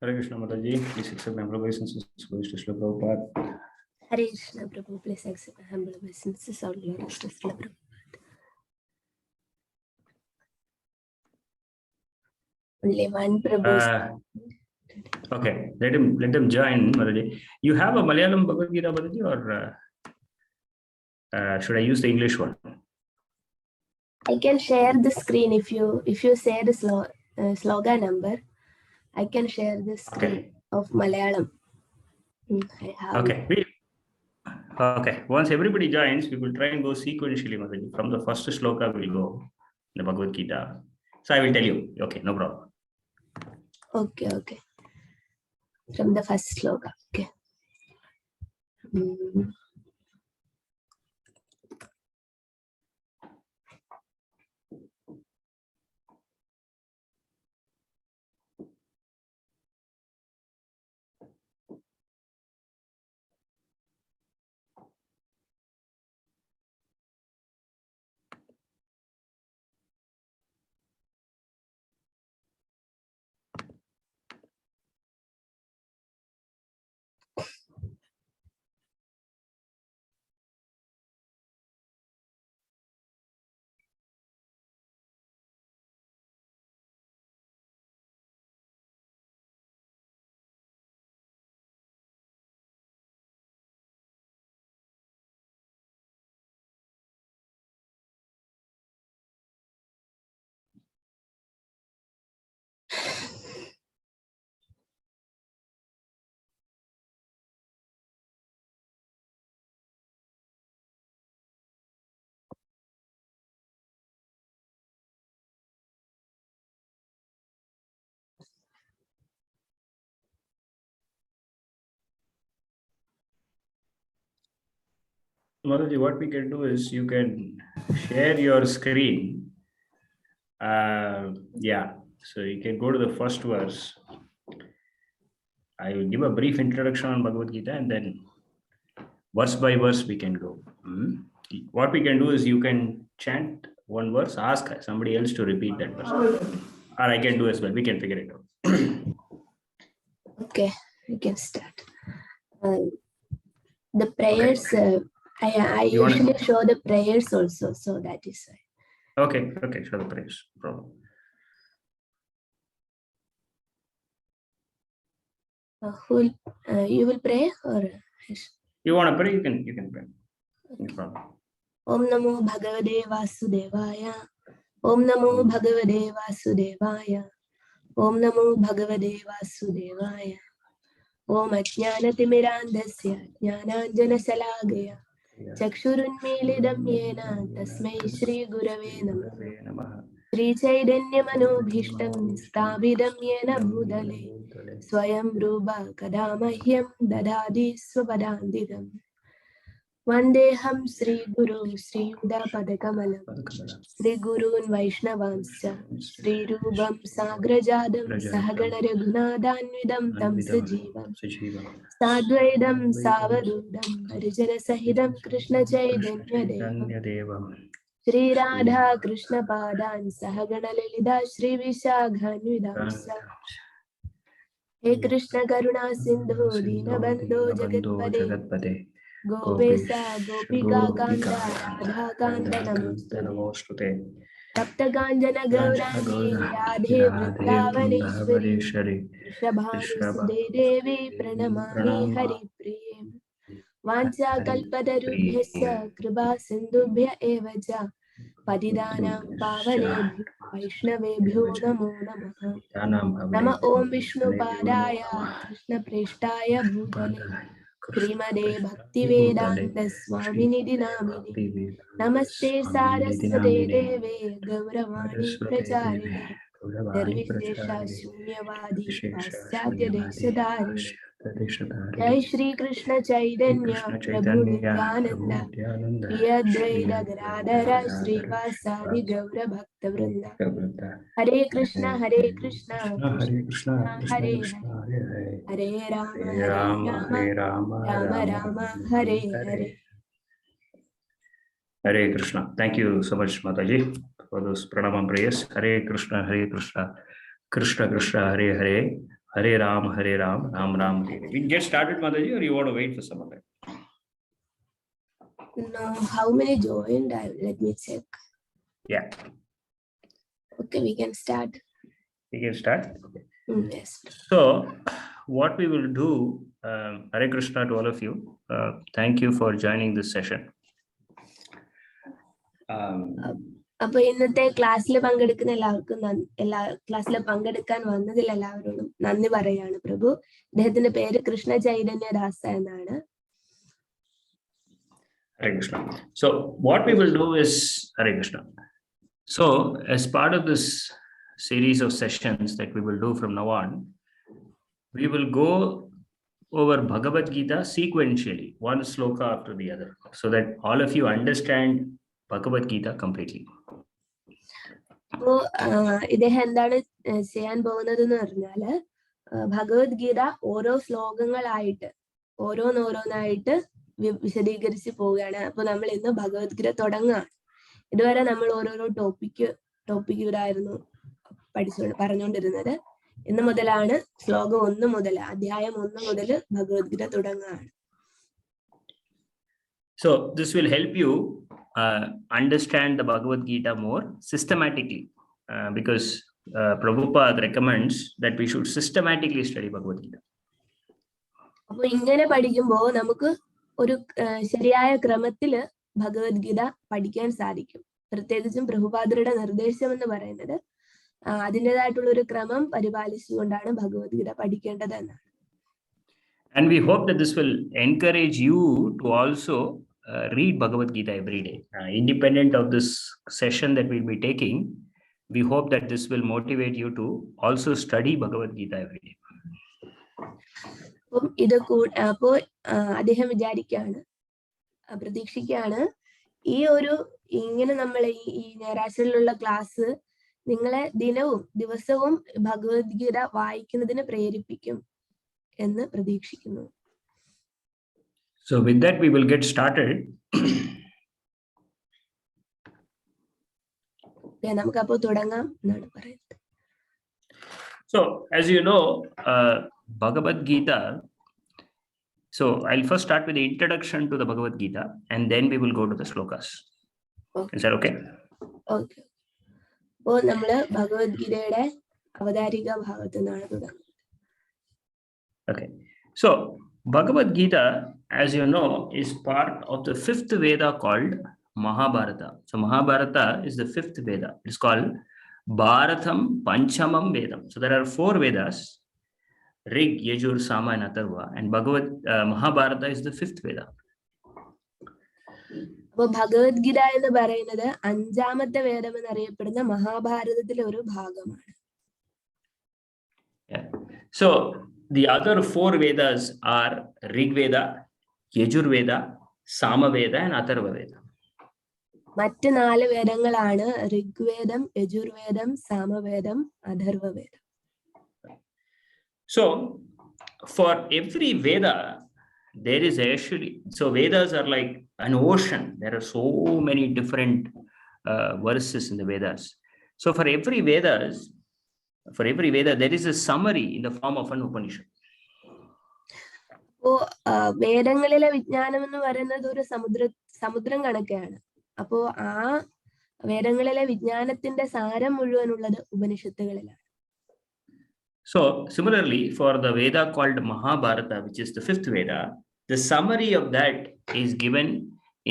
Hare Krishna Mataji, please accept my humble obeisances. Glories to Srila Prabhupada. Hare Krishna Prabhu, please accept my humble obeisances. All glories to Srila Prabhupada. Only one Prabhu. Okay, let them join, Mataji. You have a Malayalam Bhagavad Gita, Mataji, or should I use the English one? I can share the screen if you say the slogan number. I can share the screen of Malayalam. I have. Okay. Once everybody joins, we will try and go sequentially, Mataji. From the first sloka, we'll go the Bhagavad Gita. So I will tell you. Okay, no problem. Okay. From the first sloka. Okay. Mataji, what we can do is you can share your screen. So you can go to the first verse. I will give a brief introduction on Bhagavad Gita and then verse by verse we can go. What we can do is you can chant one verse, ask somebody else to repeat that verse. Or I can do as well. We can figure it out. Okay, we can start. The prayers, I usually show the prayers also, so that is why. Okay, show the prayers. No problem. You will pray or? You want to pray? You can pray. No problem. Om Namo Bhagavate Vasudevaya. Om Namo Bhagavate Vasudevaya. Om Namo Bhagavate Vasudevaya. Om Ajnanatimmirandasya Jnananjana Salagaya Chakshurunmilidam Yena Tasmai Shri Gurave Namaha. Shri Chaitanya Manobhishtam Sthavidam Yena Bhudale Swayam Rupa Kadamahyam Dadadi Swapadandidam Vandeham Sri Guru Sri Yuda Padakamalam Sri Gurun Vaishnavanscha Sri Rupam Sagrajadam Sahagana Raghunadanvidam Tam Sajivam Sadvaidam Savadudam Harijana Sahidam Krishna Chaitanya Devam Shri Radha Krishna Padan Sahagana Lilida Shri Vishaghanvidamsa He Krishna Karuna Sindhu Dinabandhu Jagatpade Gopesa Gopika Kanda Radha Kanda Namostute Tapta Ganjana Gaurangi Radhe Vrindavaneshwari Vrishabhanu Sude Devi Pranamami Hari Priye Vancha Kalpatarubhyasya Kripa Sindhubhya Evacha Patidanam Pavanebhyo Vaishnavebhyo Namo Namaha Nama Om Vishnu Padaya Krishna Preshtaya Bhutale Srimade Bhaktivedanta Swaminidhi Namine Namaste Saraswate Deve Gauravani Pracharine Nirvishesha Shunyavadi Paschatya Deshadari Jai Shri Krishna Chaitanya Prabhu Nityananda Shri Advaita Gadadhara Srivasadi Gaura Bhakta Vrinda Hare Krishna Krishna Krishna Hare Hare Hare Rama Rama Hare Hare. Hare Krishna. Thank you so much, Mataji, for those pranamam prayers. Hare Krishna, Krishna Krishna, Hare Hare, Hare Ram, Hare Ram, Ram Ram, Hare Hare. We can get started, Mataji, or you want to wait for some other? No, how many joined? Let me check. Yeah. Okay, we can start. We can start. Yes. So, what we will do, Hare Krishna to all of you. Thank you for joining this session. അപ്പൊ ഇന്നത്തെ ക്ലാസ്സിൽ പങ്കെടുക്കുന്ന എല്ലാവർക്കും ക്ലാസ്സിൽ പങ്കെടുക്കാൻ വന്നതിൽ എല്ലാവരോടും നന്ദി പറയാണ് പ്രഭു. അദ്ദേഹത്തിന്റെ പേര് കൃഷ്ണ ചൈതന്യ ദാസ എന്നാണ്. Hare Krishna. So what we will do is, Hare Krishna. So as part of this series of sessions that we will do from now on, we will go over Bhagavad Gita sequentially, one sloka after the other, so that all of you understand Bhagavad Gita completely. അപ്പോ ഇദ്ദേഹം എന്താണ് ചെയ്യാൻ പോകുന്നത് എന്ന് പറഞ്ഞാല് ഭഗവത്ഗീത ഓരോ ശ്ലോകങ്ങളായിട്ട് ഓരോന്നോരോന്നായിട്ട് വിശദീകരിച്ച് പോവുകയാണ്. അപ്പൊ നമ്മൾ ഇന്ന് ഭഗവത്ഗീത തുടങ്ങുകയാണ്. ഇതുവരെ നമ്മൾ ഓരോരോ ടോപ്പിക്കിലായിരുന്നു പറഞ്ഞുകൊണ്ടിരുന്നത്. ഇന്ന് മുതലാണ് ശ്ലോകം 1 മുതൽ അധ്യായം 1 മുതൽ ഭഗവത്ഗീത തുടങ്ങുകയാണ്. So this will help you understand the Bhagavad Gita more systematically, because Prabhupada recommends that we should systematically study Bhagavad Gita. അപ്പൊ ഇങ്ങനെ പഠിക്കുമ്പോൾ നമുക്ക് ഒരു ശരിയായ ക്രമത്തില് ഭഗവത്ഗീത പഠിക്കാൻ സാധിക്കും. പ്രത്യേകിച്ചും പ്രഭുപാദരുടെ നിർദ്ദേശം എന്ന് പറയുന്നത് അതിൻ്റെതായിട്ടുള്ള ഒരു ക്രമം പരിപാലിച്ചുകൊണ്ടാണ് ഭഗവത്ഗീത പഠിക്കേണ്ടത് എന്നാണ്. And we hope that this will encourage you to also read Bhagavad Gita every day. Independent of this session that we'll be taking, we hope that this will motivate you to also study Bhagavad Gita every day. അപ്പോ അദ്ദേഹം പ്രതീക്ഷിക്കുകയാണ് ഈ ഒരു ഇങ്ങനെ നമ്മൾ ഈ ഞായറാഴ്ചയിലുള്ള class നിങ്ങളെ ദിവസവും ഭഗവത്ഗീത വായിക്കുന്നതിന് പ്രേരിപ്പിക്കും എന്ന് പ്രതീക്ഷിക്കുന്നു. So with that we will get started. നമുക്കപ്പോൾ തുടങ്ങാം എന്നാണ് പറയുന്നത്. So as you know, Bhagavad Gita, so I'll first start with the introduction to the Bhagavad Gita and then we will go to the slokas. Okay. Is that okay? Okay. അപ്പോൾ നമ്മള് ഭഗവത്ഗീതയുടെ അവതാരിക ഭാഗത്ത് നിന്നാണ് തുടങ്ങുന്നത്. Okay. So Bhagavad Gita, as you know, is part of the 5th Veda called Mahabharata. So Mahabharata is the 5th Veda. It's called Bharatam Panchamam Vedam. So there are 4 Vedas: Rig, Yajur, Sama, and Atharva. And Mahabharata is the 5th Veda. അപ്പോൾ ഭഗവത്ഗീത എന്ന് പറയുന്നത് 5ാമത്തെ വേദം എന്നറിയപ്പെടുന്ന മഹാഭാരതത്തിലെ ഒരു ഭാഗമാണ്. Yeah. So the other 4 Vedas are Rig Veda, Yajur Veda, Sama Veda, and Atharva Veda. മറ്റ് 4 വേദങ്ങളാണ് ഋഗ്വേദം, യജുർവേദം, സാമവേദം, അഥർവ വേദം. So for every Veda there is actually, so Vedas are like an ocean. There are so many different verses in the Vedas. So for every Veda there is a summary in the form of an Upanishad. അപ്പോൾ വേദങ്ങളിലെ വിജ്ഞാനം എന്ന് പറയുന്നത് ഒരു സമുദ്രം കണക്കെയാണ്. അപ്പോ ആ വേദങ്ങളിലെ വിജ്ഞാനത്തിന്റെ സാരം മുഴുവനുള്ളത് ഉപനിഷത്തുകളിലാണ്. So similarly, for the Veda called Mahabharata, which is the 5th Veda, the summary of that is given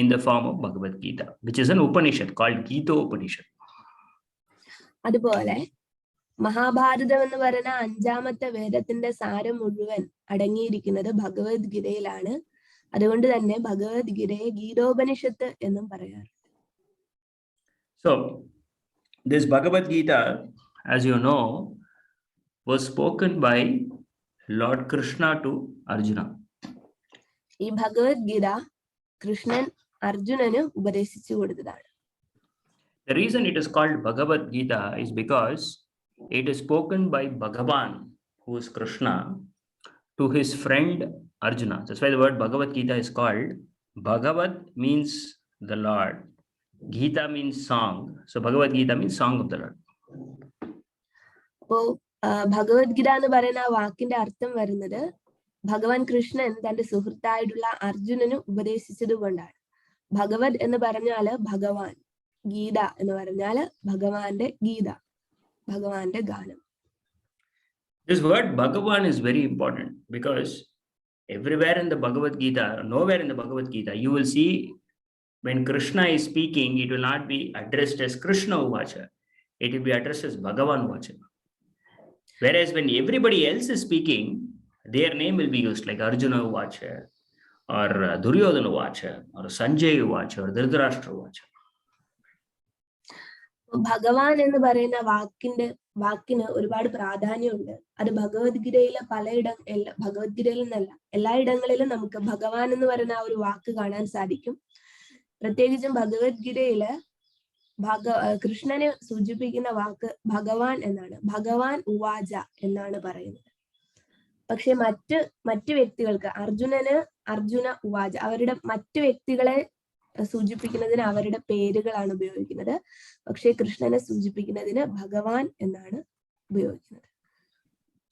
in the form of Bhagavad Gita, which is an Upanishad called Gita Upanishad. അതുപോലെ മഹാഭാരതം എന്ന് പറയുന്ന 5ാമത്തെ വേദത്തിന്റെ സാരം മുഴുവൻ അടങ്ങിയിരിക്കുന്നത് ഭഗവത്ഗീതയിലാണ്. അതുകൊണ്ട് തന്നെ ഭഗവത്ഗീതയെ ഗീതോപനിഷത്ത് എന്നും പറയാറുണ്ട്. So this Bhagavad Gita, as you know, was spoken by Lord Krishna to Arjuna. ഈ ഭഗവത്ഗീത കൃഷ്ണൻ അർജുനന് ഉപദേശിച്ചു കൊടുത്തതാണ്. The reason it is called Bhagavad Gita is because it is spoken by Bhagavan, who is Krishna, to his friend Arjuna. That's why the word Bhagavad Gita is called. Bhagavad means the Lord. Gita means song. So Bhagavad Gita means song of the Lord. അപ്പോൾ ഭഗവത്ഗീത എന്ന് പറയുന്ന ആ വാക്കിന്റെ അർത്ഥം വരുന്നത് ഭഗവാൻ കൃഷ്ണൻ തന്റെ സുഹൃത്തായിട്ടുള്ള അർജുനന് ഉപദേശിച്ചത് കൊണ്ടാണ്. ഭഗവത് എന്ന് പറഞ്ഞാല് ഭഗവാൻ, ഗീത എന്ന് പറഞ്ഞാല് ഭഗവാന്റെ ഗീത, ഭഗവാന്റെ ഗാനം. This word Bhagavan is very important because everywhere in the Bhagavad Gita, nowhere in the Bhagavad Gita, you will see when Krishna is speaking, it will not be addressed as Krishna Uvacha. It will be addressed as Bhagavan Uvacha. Whereas when everybody else is speaking, their name will be used like Arjuna Uvacha or Duryodhana Uvacha or Sanjay Uvacha or Dhritarashtra Uvacha. ഭഗവാൻ എന്ന് പറയുന്ന വാക്കിന് ഒരുപാട് പ്രാധാന്യമുണ്ട്. അത് ഭഗവത്ഗീതയിലെ ഭഗവത്ഗീതയിൽ നിന്നല്ല, എല്ലായിടങ്ങളിലും നമുക്ക് ഭഗവാൻ എന്ന് പറയുന്ന ആ ഒരു വാക്ക് കാണാൻ സാധിക്കും. പ്രത്യേകിച്ചും ഭഗവത്ഗീതയില് കൃഷ്ണനെ സൂചിപ്പിക്കുന്ന വാക്ക് ഭഗവാൻ എന്നാണ്. ഭഗവാൻ ഉവാച എന്നാണ് പറയുന്നത്. പക്ഷെ മറ്റു വ്യക്തികൾക്ക് അർജുന ഉവാച, അവരുടെ മറ്റു വ്യക്തികളെ സൂചിപ്പിക്കുന്നതിന് അവരുടെ പേരുകളാണ് ഉപയോഗിക്കുന്നത്. പക്ഷെ കൃഷ്ണനെ സൂചിപ്പിക്കുന്നതിന് ഭഗവാൻ എന്നാണ് ഉപയോഗിക്കുന്നത്.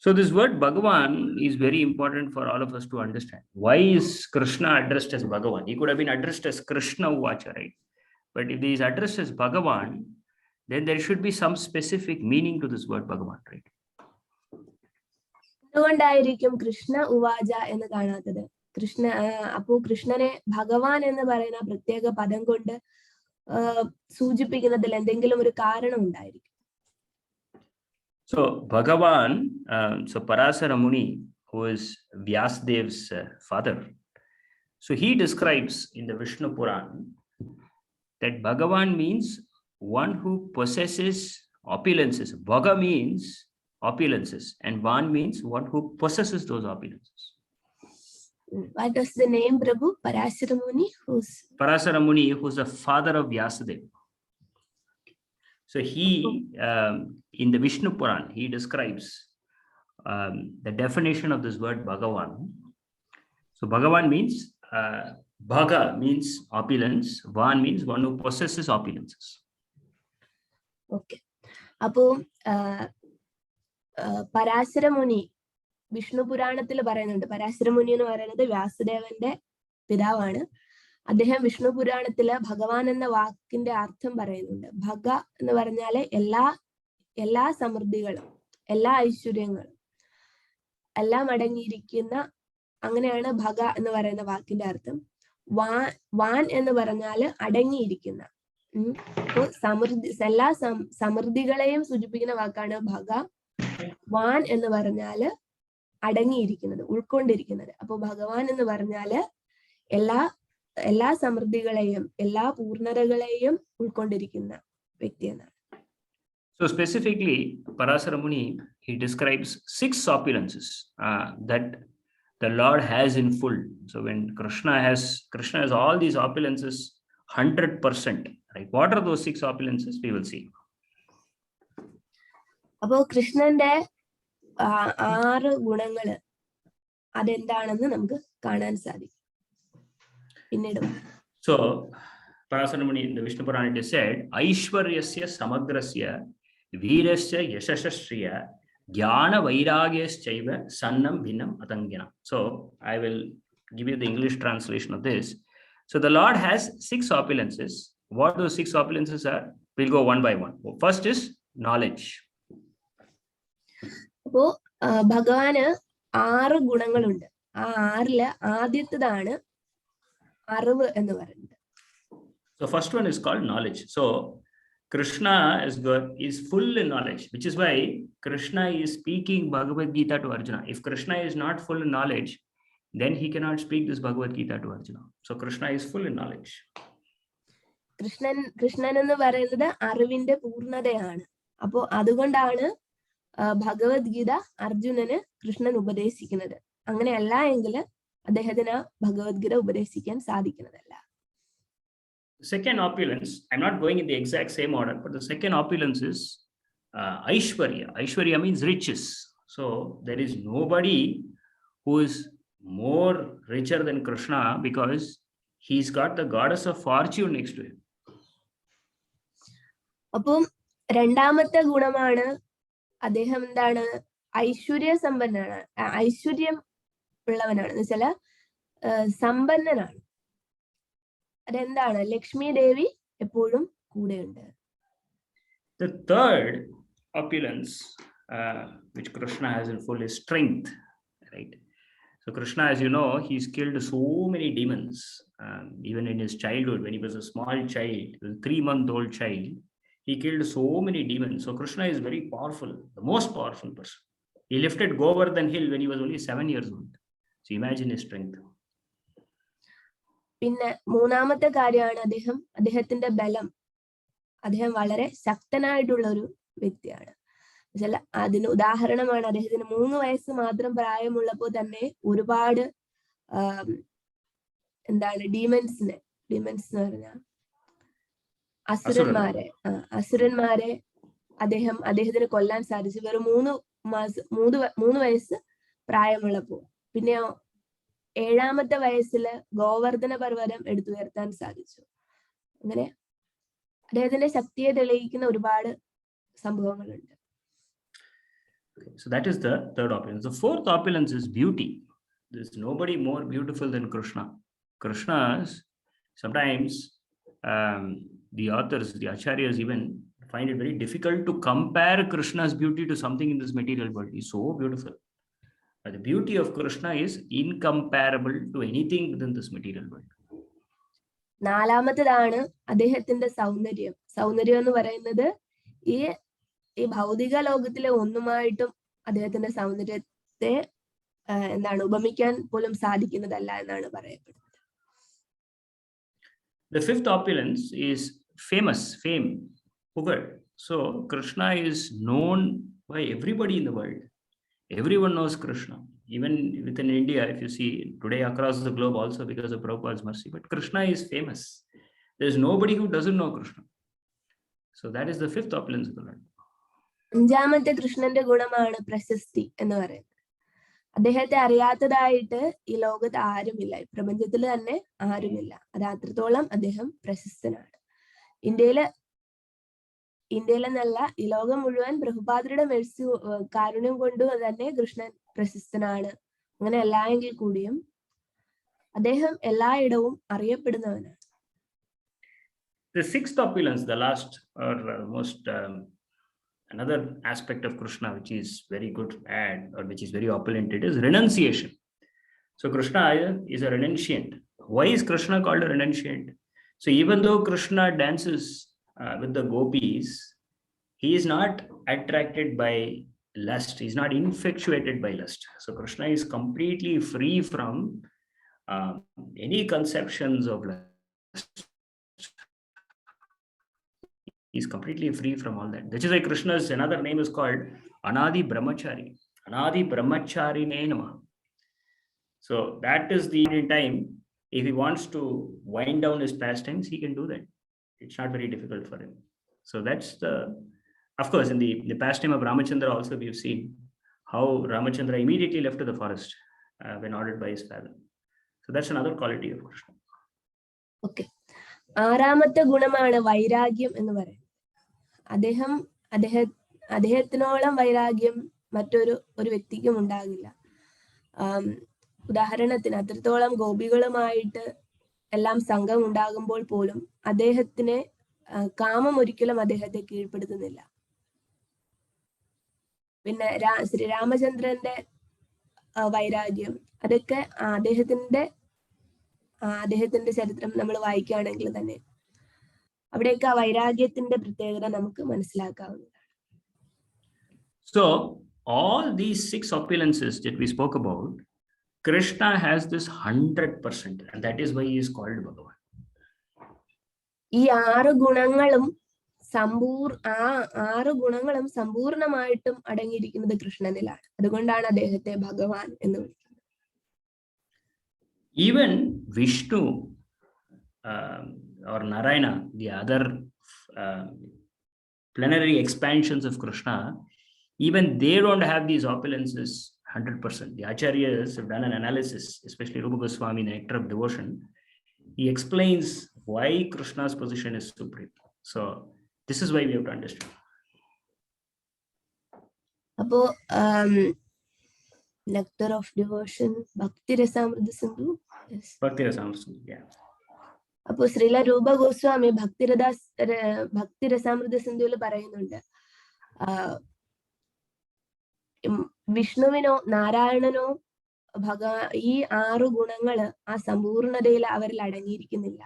So this word Bhagavan is very important for all of us to understand. Why is Krishna addressed as Bhagavan? He could have been addressed as Krishna Uvacha, right? But if he is addressed as Bhagavan, then there should be some specific meaning to this word Bhagavan, right? എന്തുകൊണ്ടായിരിക്കും കൃഷ്ണ ഉവാച എന്ന് കാണാത്തത്? അപ്പോ കൃഷ്ണനെ ഭഗവാൻ എന്ന് പറയുന്ന പ്രത്യേക പദം കൊണ്ട് സൂചിപ്പിക്കുന്നതിൽ എന്തെങ്കിലും ഒരു കാരണം ഉണ്ടായിരിക്കും. So Bhagavan, so Parasara Muni, who is Vyasadev's father, so he describes in the Vishnu Purana that Bhagavan means one who possesses opulences. Bhaga means opulences and Van means one who possesses those opulences. What was the name, Prabhu? Parasara Muni, who's the father of Vyasadeva. So he, in the Vishnu Puran, he describes the definition of this word Bhagavan. So Bhagavan means, Bhaga means opulence, Van means one who possesses opulences. Okay. Apo Parasara Muni, Vishnu പുരാണത്തിൽ പറയുന്നുണ്ട്. പരാശര മുനി എന്ന് പറയുന്നത് വ്യാസദേവന്റെ പിതാവാണ്. അദ്ദേഹം വിഷ്ണു പുരാണത്തില് ഭഗവാൻ എന്ന വാക്കിന്റെ അർത്ഥം പറയുന്നുണ്ട്. ഭഗ എന്ന് പറഞ്ഞാല് എല്ലാ സമൃദ്ധികളും, എല്ലാ ഐശ്വര്യങ്ങളും എല്ലാം അടങ്ങിയിരിക്കുന്ന, അങ്ങനെയാണ് ഭഗ എന്ന് പറയുന്ന വാക്കിന്റെ അർത്ഥം. വാൻ എന്ന് പറഞ്ഞാല് അടങ്ങിയിരിക്കുന്ന, എല്ലാ സമൃദ്ധികളെയും സൂചിപ്പിക്കുന്ന വാക്കാണ് ഭഗ. വാൻ എന്ന് പറഞ്ഞാല് അടങ്ങിയിരിക്കുന്നത്, ഉൾക്കൊണ്ടിരിക്കുന്നത്. അപ്പൊ ഭഗവാൻ എന്ന് പറഞ്ഞാല് എല്ലാ സമൃദ്ധികളെയും എല്ലാ പൂർണ്ണതകളെയും ഉൾക്കൊണ്ടിരിക്കുന്ന വ്യക്തി എന്നാണ്. So specifically, Parasara Muni, he describes 6 opulences that the Lord has in full. So when Krishna has all these opulences 100%, right? What are those 6 opulences? We will see. അപ്പോ കൃഷ്ണന്റെ 6 ഗുണങ്ങള് അതെന്താണെന്ന് നമുക്ക് കാണാൻ സാധിക്കും പിന്നീട്. So Parasara Muni in the Vishnu Purana it is said, Aishwaryasya samagrasya veerasya yashashasriya jnana vairagyaschaiva sannam bhinnam atangina. So I will give you the English translation of this. So the Lord has 6 opulences. What those 6 opulences are, we'll go one by one. First is knowledge. അപ്പോ ഭഗവാന് 6 ഗുണങ്ങളുണ്ട്. ആ 6-ല് ആദ്യത്തേതാണ് അറിവ് എന്ന് പറയുന്നത്. So first one is called knowledge. So Krishna is full in knowledge, which is why Krishna is speaking Bhagavad Gita to Arjuna. If Krishna is not full in knowledge, then he cannot speak this Bhagavad Gita to Arjuna. So Krishna is full in knowledge. Krishnan എന്ന് പറയുന്നത് അറിവിന്റെ പൂർണ്ണതയാണ്. അപ്പോ അതുകൊണ്ടാണ് ഭഗവത്ഗീത അർജുനന് കൃഷ്ണൻ ഉപദേശിക്കുന്നത്. അങ്ങനെയല്ല എങ്കിൽ അദ്ദേഹത്തിന് ഭഗവത്ഗീത ഉപദേശിക്കാൻ സാധിക്കുന്നതല്ല. Second opulence, I'm not going in the exact same order, but the second opulence is Aishwarya. Aishwarya means riches. So there is nobody who is more richer than Krishna because he's got the goddess of fortune next to him. അപ്പം രണ്ടാമത്തെ ഗുണമാണ് അദ്ദേഹം എന്താണ് ഐശ്വര്യ സമ്പന്നനാണ്, ഐശ്വര്യം ഉള്ളവനാണ് എന്ന് വെച്ചാല് സമ്പന്നനാണ്. അതെന്താണ്? ലക്ഷ്മി ദേവി എപ്പോഴും കൂടെയുണ്ട്. The third opulence which Krishna has in full is strength, right? So Krishna, as you know, he's killed so many demons, even in his childhood when he was a small child, a 3-month-old child. He killed so many demons. So Krishna is very powerful, the most powerful person. He lifted Govardhan hill when he was only 7 years old. So imagine his strength. പിന്നെ മൂന്നാമത്തെ കാര്യമാണ് അദ്ദേഹത്തിന്റെ ബലം. അദ്ദേഹം വളരെ ശക്തനായിട്ടുള്ള ഒരു വ്യക്തിയാണ്. അതിന് ഉദാഹരണമാണ് അദ്ദേഹത്തിന് 3 വയസ്സ് മാത്രം പ്രായമുള്ളപ്പോൾ തന്നെ ഒരുപാട് എന്താണ് ഡീമൻസ് എന്ന് പറഞ്ഞാൽ അസുരന്മാരെ അദ്ദേഹത്തിന് കൊല്ലാൻ സാധിച്ചു. വെറും 3 വയസ്സ് പ്രായമുള്ളപ്പോ. പിന്നെയോ 7ാമത്തെ വയസ്സില് ഗോവർദ്ധന പർവ്വതം എടുത്തുയർത്താൻ സാധിച്ചു. അങ്ങനെ അദ്ദേഹത്തിന്റെ ശക്തിയെ തെളിയിക്കുന്ന ഒരുപാട് സംഭവങ്ങളുണ്ട്. So that is the third opulence. The fourth opulence is beauty. There's nobody more beautiful than Krishna. Krishna's, sometimes the authors, the acharyas even find it very difficult to compare Krishna's beauty to something in this material world. He's so beautiful. But the beauty of Krishna is incomparable to anything within this material world. 4ാമത്തേതാണ് അദ്ദേഹത്തിന്റെ സൗന്ദര്യം. സൗന്ദര്യം എന്ന് പറയുന്നത് ഈ ഭൗതിക ലോകത്തിലെ ഒന്നുമായിട്ടും അദ്ദേഹത്തിന്റെ സൗന്ദര്യത്തെ ഉപമിക്കാൻ പോലും സാധിക്കുന്നതല്ല എന്നാണ് പറയപ്പെടുന്നത്. The fifth opulence is fame, pugar. So Krishna is known by everybody in the world. Everyone knows Krishna. Even within India, if you see today across the globe also because of Prabhupada's mercy, but Krishna is famous. There's nobody who doesn't know Krishna. So that is the fifth opulence of the Lord. 5ാമത്തെ കൃഷ്ണന്റെ ഗുണമാണ് പ്രശസ്തി എന്ന് പറയുന്നത്. അദ്ദേഹത്തെ അറിയാത്തതായിട്ട് ഈ ലോകത്ത് ആരുമില്ല, ഈ പ്രപഞ്ചത്തിൽ തന്നെ ആരുമില്ല. അത് അത്രത്തോളം അദ്ദേഹം പ്രശസ്തനാണ്. ഇന്ത്യയിലെന്നല്ല, ഈ ലോകം മുഴുവൻ പ്രഭുപാദരുടെ മെഴ്സി കാരുണ്യം കൊണ്ട് തന്നെ കൃഷ്ണൻ പ്രശസ്തനാണ്. അങ്ങനെ അല്ല എങ്കിൽ കൂടിയും അദ്ദേഹം എല്ലായിടവും അറിയപ്പെടുന്നവനാണ്. The sixth opulence, the last or most another aspect of Krishna which is very good or which is very opulent, it is renunciation. So Krishna is a renunciant. Why is Krishna called a renunciant? So even though Krishna dances with the gopis, he is not attracted by lust. He is not infatuated by lust. So Krishna is completely free from any conceptions of lust. He's completely free from all that. Which is why Krishna's another name is called Anadi Brahmachari. Anadi Brahmachari Nama. So that is the time. If he wants to wind down his pastimes, he can do that. It's not very difficult for him. So that's of course, in the pastime of Ramachandra also we've seen how Ramachandra immediately left to the forest when ordered by his father. So that's another quality of Krishna. Okay. 6ാമത്തെ ഗുണമാണ് വൈരാഗ്യം എന്ന് പറയുന്നത്. അദ്ദേഹത്തിനോളം വൈരാഗ്യം മറ്റൊരു വ്യക്തിക്കും ഉണ്ടാകില്ല. ഉദാഹരണത്തിന് അത്രത്തോളം ഗോപികളുമായിട്ട് എല്ലാം സംഘം ഉണ്ടാകുമ്പോൾ പോലും അദ്ദേഹത്തിന് കാമം ഒരിക്കലും അദ്ദേഹത്തെ കീഴ്പ്പെടുത്തുന്നില്ല. പിന്നെ ശ്രീരാമചന്ദ്രന്റെ വൈരാഗ്യം, അതൊക്കെ അദ്ദേഹത്തിന്റെ ചരിത്രം നമ്മൾ വായിക്കുകയാണെങ്കിൽ തന്നെ അവിടെയൊക്കെ ആ വൈരാഗ്യത്തിന്റെ പ്രത്യേകത നമുക്ക് മനസ്സിലാക്കാവുന്നതാണ്. So all these 6 opulences that we spoke about, Krishna has this 100%, and that is why he is called Bhagavan. ഈ 6 ഗുണങ്ങളും സമ്പൂർണമായിട്ടും അടങ്ങിയിരിക്കുന്നത് കൃഷ്ണനിലാണ്. അതുകൊണ്ടാണ് അദ്ദേഹത്തെ ഭഗവാൻ എന്ന് വിളിക്കുന്നത്. Even Vishnu or Narayana, the other plenary expansions of Krishna, even they don't have these opulences 100%. The acharyas have done an analysis, especially Rupa Goswami in the Nectar of Devotion. He explains why Krishna's position is supreme. So this is why we have to understand. അപ്പോ nectar of devotion, Bhakti Rasamrita Sindhu. Yes. Bhakti Rasamrita Sindhu, yeah. അപ്പോ ശ്രീല രൂപ ഗോസ്വാമി ഭക്തി രസാമൃത സിന്ധുവിൽ പറയുന്നുണ്ട്, വിഷ്ണുവിനോ നാരായണനോ ഈ 6 ഗുണങ്ങള് ആ സമ്പൂർണതയിൽ അവരിൽ അടങ്ങിയിരിക്കുന്നില്ല.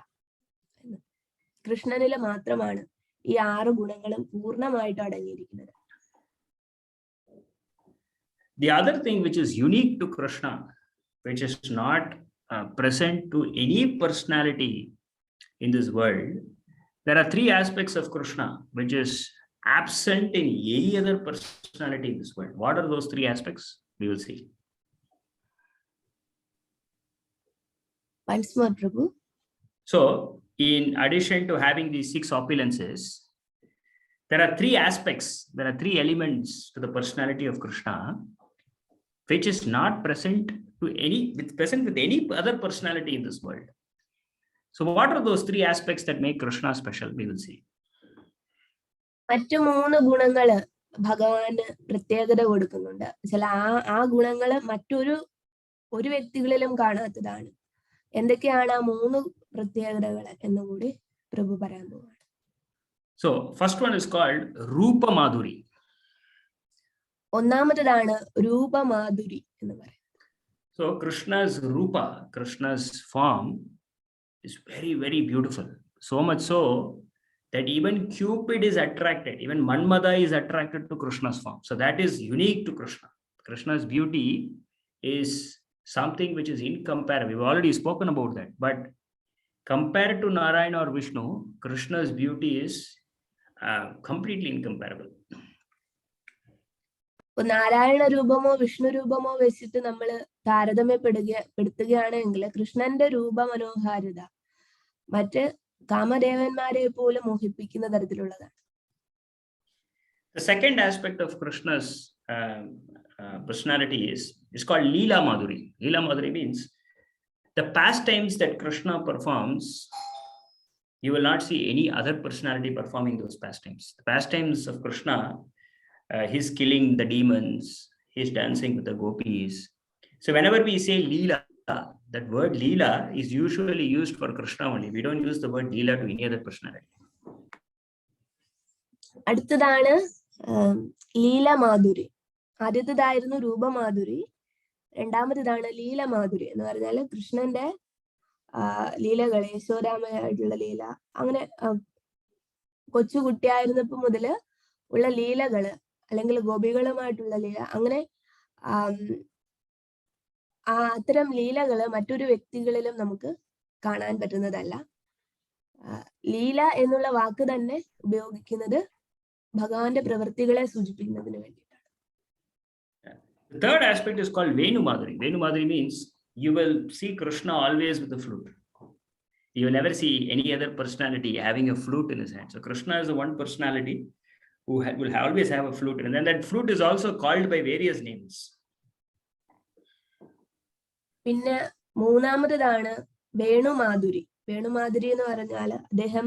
കൃഷ്ണനില് മാത്രമാണ് ഈ 6 ഗുണങ്ങളും പൂർണ്ണമായിട്ട് അടങ്ങിയിരിക്കുന്നത്. The other thing which is unique to Krishna, which is not present to any personality in this world, there are 3 aspects of Krishna which is absent in any other personality in this world. What are those 3 aspects? We will see. Once more, Prabhu. So, in addition to having these 6 opulences, there are 3 aspects, there are 3 elements to the personality of Krishna, which is not present with any other personality in this world. So what are those 3 aspects that make Krishna special? We will see. മറ്റു 3 ഗുണങ്ങള് ഭഗവാന് പ്രത്യേകത കൊടുക്കുന്നുണ്ട്. ചില ആ ഗുണങ്ങള് മറ്റൊരു വ്യക്തികളിലും കാണാത്തതാണ്. എന്തൊക്കെയാണ് ആ 3 പ്രത്യേകതകൾ എന്നുകൂടി പ്രഭു പറയാൻ പോവാണ്. So first one is called Rupa Madhuri. ഒന്നാമത്തേതാണ് രൂപമാധുരി എന്ന് പറയുന്നത്. So Krishna's Rupa, Krishna's form is very, very beautiful. So much so that even Cupid is attracted, even Manmada is attracted to Krishna's form. So that is unique to Krishna. Krishna's beauty is something which is incomparable. We've already spoken about that. But compared to Narayana or Vishnu, Krishna's beauty is completely incomparable. Narayana രൂപമോ Vishnu രൂപമോ വെച്ചിട്ട് നമ്മൾ താരതമ്യപ്പെടുത്തുകയാണെങ്കിൽ കൃഷ്ണന്റെ രൂപമനോഹാരിത മറ്റ് കാമദേവന്മാരെ പോലും മോഹിപ്പിക്കുന്ന തരത്തിലുള്ളതാണ്. The second aspect of Krishna's personality is called Leela Madhuri. Leela Madhuri means the pastimes that Krishna performs, you will not see any other personality performing those pastimes. The pastimes of Krishna, he's killing the demons, he's dancing with the gopis. So whenever we say Leela, that word Leela is usually used for Krishna only. We don't use the word Leela to any other personality. അടുത്തതാണ് ലീലമാധുരി. ആദ്യത്തേതായിരുന്നു രൂപമാധുരി, രണ്ടാമത്തേതാണ് ലീലമാധുരി എന്ന് പറഞ്ഞാൽ കൃഷ്ണന്റെ ലീലകൾ, യശോദാമയായിട്ടുള്ള ലീല, അങ്ങനെ കൊച്ചുകുട്ടിയായിരുന്നപ്പോ മുതല് ഉള്ള ലീലകള് അല്ലെങ്കിൽ ഗോപികളുമായിട്ടുള്ള ലീല, അങ്ങനെ അത്തരം ലീലകള് മറ്റൊരു വ്യക്തികളിലും നമുക്ക് കാണാൻ പറ്റുന്നതല്ല. ലീല എന്നുള്ള വാക്ക് തന്നെ ഉപയോഗിക്കുന്നത് ഭഗവാന്റെ പ്രവൃത്തികളെ സൂചിപ്പിക്കുന്നതിന് വേണ്ടിയിട്ടാണ്. The third aspect is called Venu Madhuri. Venu Madhuri means you will see Krishna always with a flute. You will never see any other personality having a flute in his hand. So Krishna is the one personality who will always have a flute, and then that flute is also called by various names. പിന്നെ മൂന്നാമതാണ് വേണുമാധുരി. വേണുമാധുരി എന്ന് പറഞ്ഞാൽ അദ്ദേഹം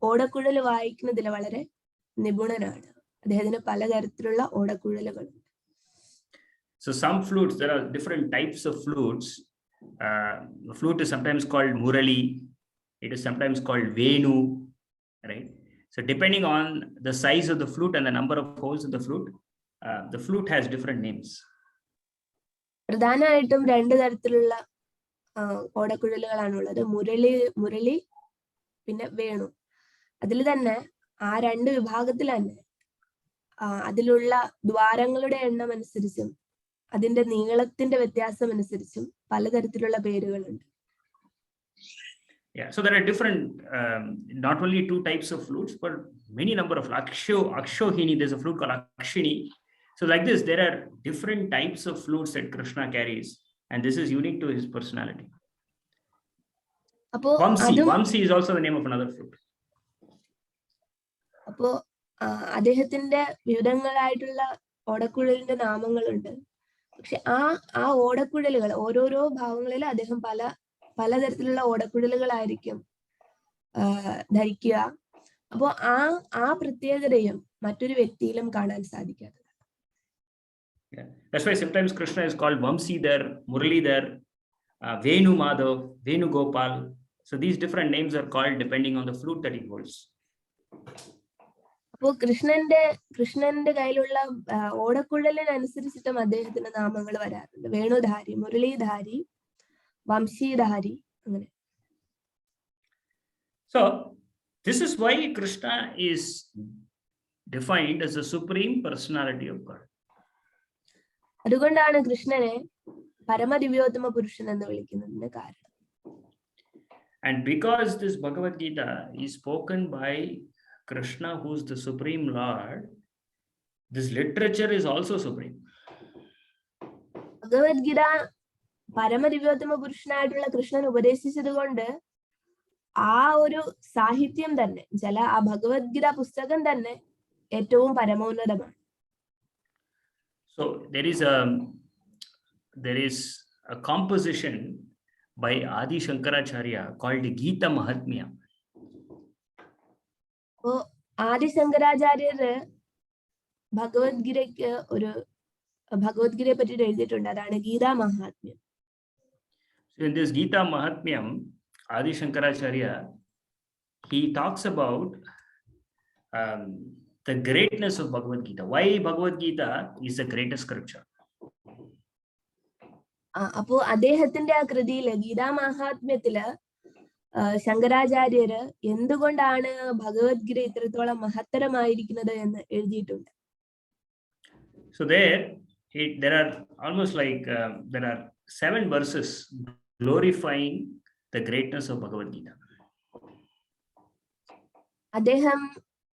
ഓടക്കുഴൽ വായിക്കുന്നതിൽ വളരെ നിപുണനാണ്. അദ്ദേഹത്തിന് പലതരത്തിലുള്ള ഓടക്കുഴലുകളുണ്ട്. So some flutes, there are different types of flutes. The flute is sometimes called Murali. It is sometimes called Venu, right? So depending on the size of the flute and the number of holes in the flute has different names. പ്രധാനമായിട്ടും 2 തരത്തിലുള്ള ഓടക്കുഴലുകളാണുള്ളത്, മുരളി പിന്നെ വേണു. അതിൽ തന്നെ ആ 2 വിഭാഗത്തിൽ തന്നെ അതിലുള്ള ദ്വാരങ്ങളുടെ എണ്ണം അനുസരിച്ചും അതിന്റെ നീളത്തിന്റെ വ്യത്യാസം അനുസരിച്ചും പലതരത്തിലുള്ള പേരുകളുണ്ട്. Yeah, so there are different, not only 2 types of flutes, but many number of Akshohini. There's a flute called Akshini. So like this, there are different types of flutes that Krishna carries, and this is unique to his personality. Vamsi is also the name of another flute. അപ്പോ അദ്ദേഹത്തിന്റെ വിവിധങ്ങളായിട്ടുള്ള ഓടക്കുഴലിന്റെ നാമങ്ങളുണ്ട്. പക്ഷെ ആ ഓടക്കുഴലുകൾ ഓരോരോ ഭാവങ്ങളിൽ അദ്ദേഹം പലതരത്തിലുള്ള ഓടക്കുഴലുകളായിരിക്കും ധരിക്കുക. അപ്പോ ആ പ്രത്യേകതയും മറ്റൊരു വ്യക്തിയിലും കാണാൻ സാധിക്കാത്തതാണ്. Yeah. That's why sometimes Krishna is called Vamsidhar, Muralidhar, Venu Madhav, Venu Gopal. So these different names are called depending on the flute that he holds. അപ്പോ കൃഷ്ണന്റെ കയ്യിലുള്ള ഓടക്കുഴലിനനുസരിച്ചിട്ടും അദ്ദേഹത്തിന്റെ നാമങ്ങൾ വരാറുണ്ട്. വേണുധാരി, മുരളീധാരി, വംശീധാരി, അങ്ങനെ. So this is why Krishna is defined as the supreme personality of God. അതുകൊണ്ടാണ് കൃഷ്ണനെ പരമദിവ്യോത്തമ പുരുഷൻ എന്ന് വിളിക്കുന്നതിന്റെ കാരണം. And because this Bhagavad Gita is spoken by Krishna, who's the Supreme Lord, this literature is also supreme. Bhagavad Gita പരമദിവ്യോത്തമ പുരുഷനായിട്ടുള്ള Krishnan ഉപദേശിച്ചത് കൊണ്ട് ആ ഒരു സാഹിത്യം തന്നെ, ആ ഭഗവത്ഗീത പുസ്തകം തന്നെ ഏറ്റവും പരമോന്നതമാണ്. So there is a composition by Adi Shankaracharya called Gita Mahatmya. അപ്പോ ആദി ശങ്കരാചാര്യര് ഭഗവത്ഗീതയെ പറ്റി എഴുതിയിട്ടുണ്ട്. അതാണ് ഗീതാ മഹാത്മ്യം. So in this Gita Mahatmyam, Adi Shankaracharya, he talks about the greatness of Bhagavad Gita. Why Bhagavad Gita is the greatest scripture? അപ്പോ അദ്ദേഹത്തിന്റെ ആ കൃതിയില് ഗീതാ മഹാത്മ്യത്തില് ശങ്കരാചാര്യര് എന്തുകൊണ്ടാണ് ഭഗവത്ഗീത ഇത്രത്തോളം മഹത്തരമായിരിക്കുന്നത് എന്ന് എഴുതിയിട്ടുണ്ട്. So there are almost like there are 7 verses glorifying the greatness of Bhagavad Gita. അദ്ദേഹം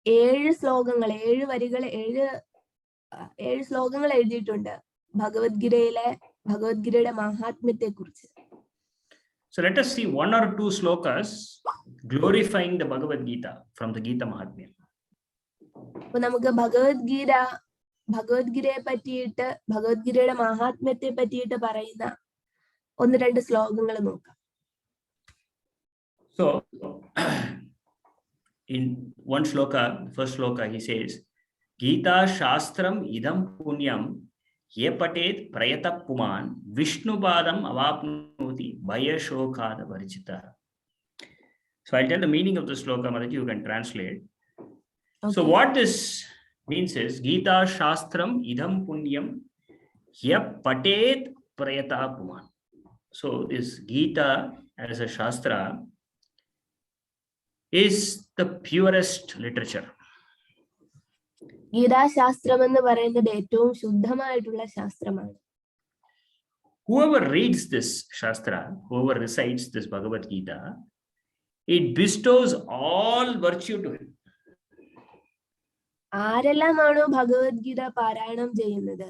7 ശ്ലോകങ്ങൾ 7 വരികൾ 7 ശ്ലോകങ്ങൾ എഴുതിയിട്ടുണ്ട് ഭഗവത്ഗീതയുടെ മഹാത്മ്യത്തെ കുറിച്ച്. So let us see 1 or 2 slokas glorifying the Bhagavad Gita from the Gita Mahatmya. അപ്പോൾ നമുക്ക് ഭഗവത്ഗീതയെ പറ്റിയിട്ട് ഭഗവത്ഗീതയുടെ മഹാത്മ്യത്തെ പറ്റിയിട്ട് പറയുന്ന 1-2 ശ്ലോകങ്ങൾ നോക്കാം. So in one shloka, first shloka, he says, Gita Shastram idam punyam ye patet prayata puman Vishnu padam avapnoti bhaya shokada varjita. So I'll tell the meaning of the shloka, Mataji, you can translate. Okay. So what this means is, Gita Shastram idam punyam ye patet prayata puman. So this Gita as a Shastra is the purest literature. ഗീതാശാസ്ത്രം എന്ന് പറയുന്നത് ഏറ്റവും ശുദ്ധമായിട്ടുള്ള ശാസ്ത്രമാണ്. Whoever reads this Shastra, whoever recites this Bhagavad Gita, it bestows all virtue to him. ആരെല്ലാമാണോ Bhagavad Gita പാരായണം ചെയ്യുന്നത്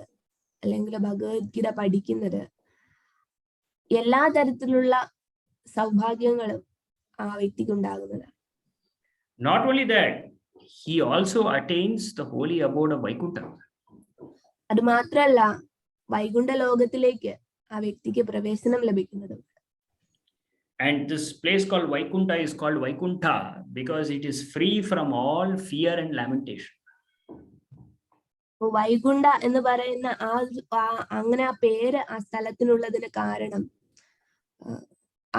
അല്ലെങ്കിൽ ഭഗവത്ഗീത പഠിക്കുന്നത്, എല്ലാ തരത്തിലുള്ള സൗഭാഗ്യങ്ങളും ആ വ്യക്തിക്ക് ഉണ്ടാകുന്നതാണ്. Not only that, he also attains the holy abode of Vaikuntha. അത് മാത്രമല്ല, വൈകുണ്ഠ ലോകത്തിലേക്ക് ആ വ്യക്തിക്ക് പ്രവേശനം ലഭിക്കുന്നതും. And this place called Vaikuntha is called Vaikuntha because it is free from all fear and lamentation. Vaikuntha എന്ന് പറയുന്ന അങ്ങനെ ആ പേര് ആ സ്ഥലത്തിനുള്ളതിന് കാരണം,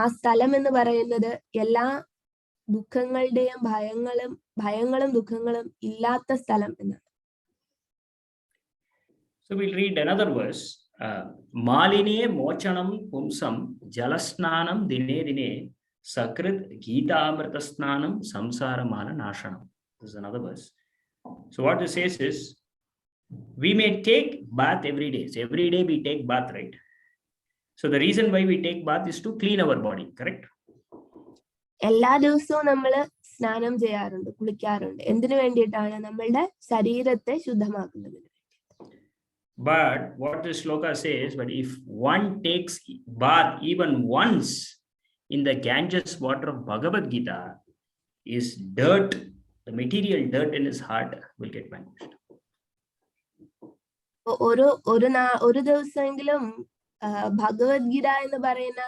ആ സ്ഥലം എന്ന് പറയുന്നത് എല്ലാ ദുഃഖങ്ങളുടെയും ഭയങ്ങളും ദുഃഖങ്ങളും ഇല്ലാത്ത സ്ഥലം എന്നാണ്. So we'll read another verse. Maline mochanam pumsam jalasnanam dine dine sakrit gita amritasnanam samsara mala nashanam. This is another verse. So what this says is, we may take bath every day. So every day we take bath, right? So the reason why we take bath is to clean our body, correct? എല്ലാ ദിവസവും നമ്മൾ സ്നാനം ചെയ്യാറുണ്ട്, കുളിക്കാറുണ്ട്. എന്തിനു വേണ്ടിയിട്ടാണ്? നമ്മളുടെ ശരീരത്തെ ശുദ്ധമാക്കുന്നതിന്. But what this shloka says, but if one takes bath even once in the Ganges water of Bhagavad Gita, his dirt, the material dirt in his heart will get vanished. ഒരു ദിവസമെങ്കിലും ഭഗവത്ഗീത എന്ന് പറയുന്ന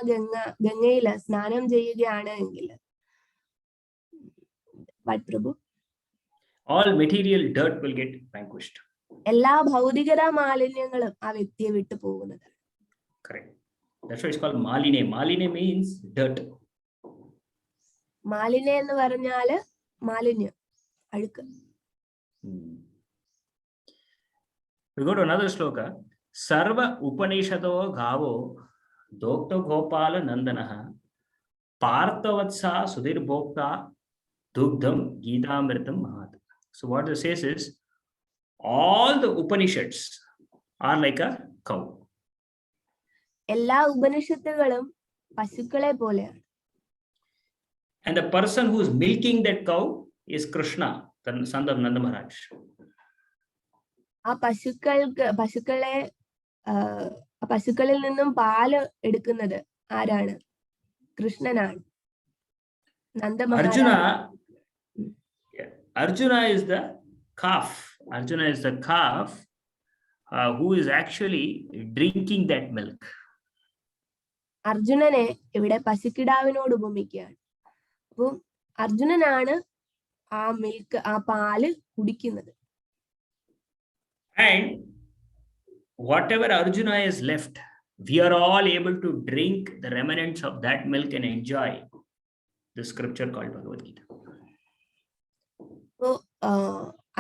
ഗംഗയില് സ്നാനം ചെയ്യുകയാണ് എങ്കിൽ, all material dirt will get vanquished. എല്ലാ ഭൗതികത മാലിന്യങ്ങളും ആ വ്യക്തിയെ വിട്ടു പോകുന്നത്. Correct. That's why it's called maline. Maline means dirt. മാലിന്യം എന്ന് പറഞ്ഞാല് മാലിന്യം, അഴുക്ക്. We go to another sloka. Sarva Upanishado Gavo Dokta Gopala Nandanaha Parthavatsa Sudhir Bhokta Dugdham Geetamritam Mahat. So what it says is, all the Upanishads are like a cow. എല്ലാ ഉപനിഷത്തുകളും പശുക്കളെ പോലെയാണ്. And the person who is milking that cow is Krishna, the son of Nanda Maharaj. ആ പശുക്കളിൽ നിന്നും പാല് എടുക്കുന്നത് ആരാണ്? കൃഷ്ണനാണ്. Nanda Arjuna is the calf. Arjuna is the calf who is actually drinking that milk. അർജുനനെ ഇവിടെ പശുക്കിടാവിനോട് ഉപമിക്കുകയാണ്. അപ്പം അർജുനനാണ് ആ മിൽക്ക്, ആ പാല് കുടിക്കുന്നത്. And whatever Arjuna is left, we are all able to drink the remnants of that milk and enjoy the scripture called Bhagavad Gita. So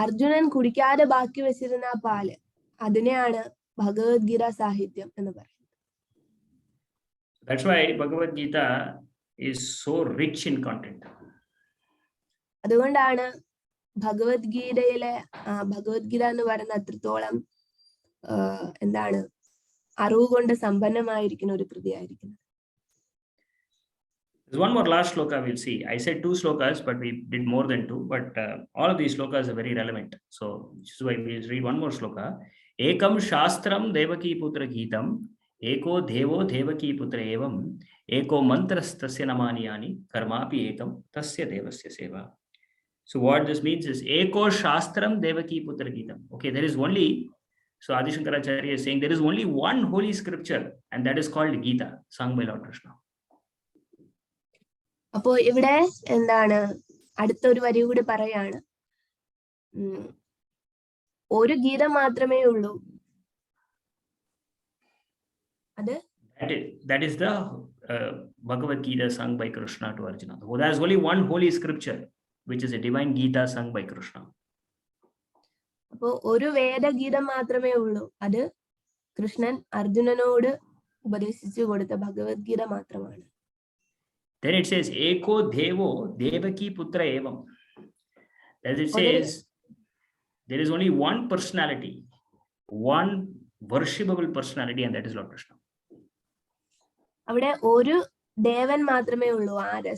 Arjunan കുടിക്കാതെ ബാക്കി വെച്ചിരുന്ന ആ പാല്, അതിനെയാണ് ഭഗവത്ഗീത സാഹിത്യം എന്ന് പറയുന്നത്. That's why Bhagavad Gita is so rich in content. അതുകൊണ്ടാണ് ഭഗവത്ഗീത എന്ന് പറയുന്ന അത്രത്തോളം എന്താണ് അറിവ് കൊണ്ട് സമ്പന്നമായിരിക്കുന്ന ഒരു കൃതിയായിരിക്കുന്നത്. There's one more last sloka we'll see. I said 2 slokas, but we did more than 2. But all of these slokas are very relevant. So this is why we'll read one more sloka. Ekam Shastram Devaki Putra Geetam Eko Devo Devaki Putra Evam Eko Mantras Tasya Namaniyani Karmapi Ekam Tasya Devasya Seva. So what this means is Eko Shastram Devaki Putra Geetam. Okay, there is only, so Adi Shankaracharya is saying there is only one holy scripture, and that is called Gita, sung by Lord Krishna. അപ്പോ ഇവിടെ എന്താണ് അടുത്തൊരു വരി കൂടി പറയാണ്, ഒരു ഗീത മാത്രമേ ഉള്ളൂ. അത് that is the Bhagavad Gita sung by Krishna to Arjuna. So there is only one holy scripture, which is a divine Gita sung by Krishna. അപ്പോ ഒരു വേദഗീതം മാത്രമേ ഉള്ളൂ. അത് കൃഷ്ണൻ അർജുനനോട് ഉപദേശിച്ചു കൊടുത്ത ഭഗവത്ഗീത മാത്രമാണ്. Then it says Eko Devo Devaki Putra Evam. As it says, there is only one personality, one worshipable personality, and that is Lord Krishna. അവിടെ ഒരു ദേവൻ മാത്രമേ ഉള്ളൂ.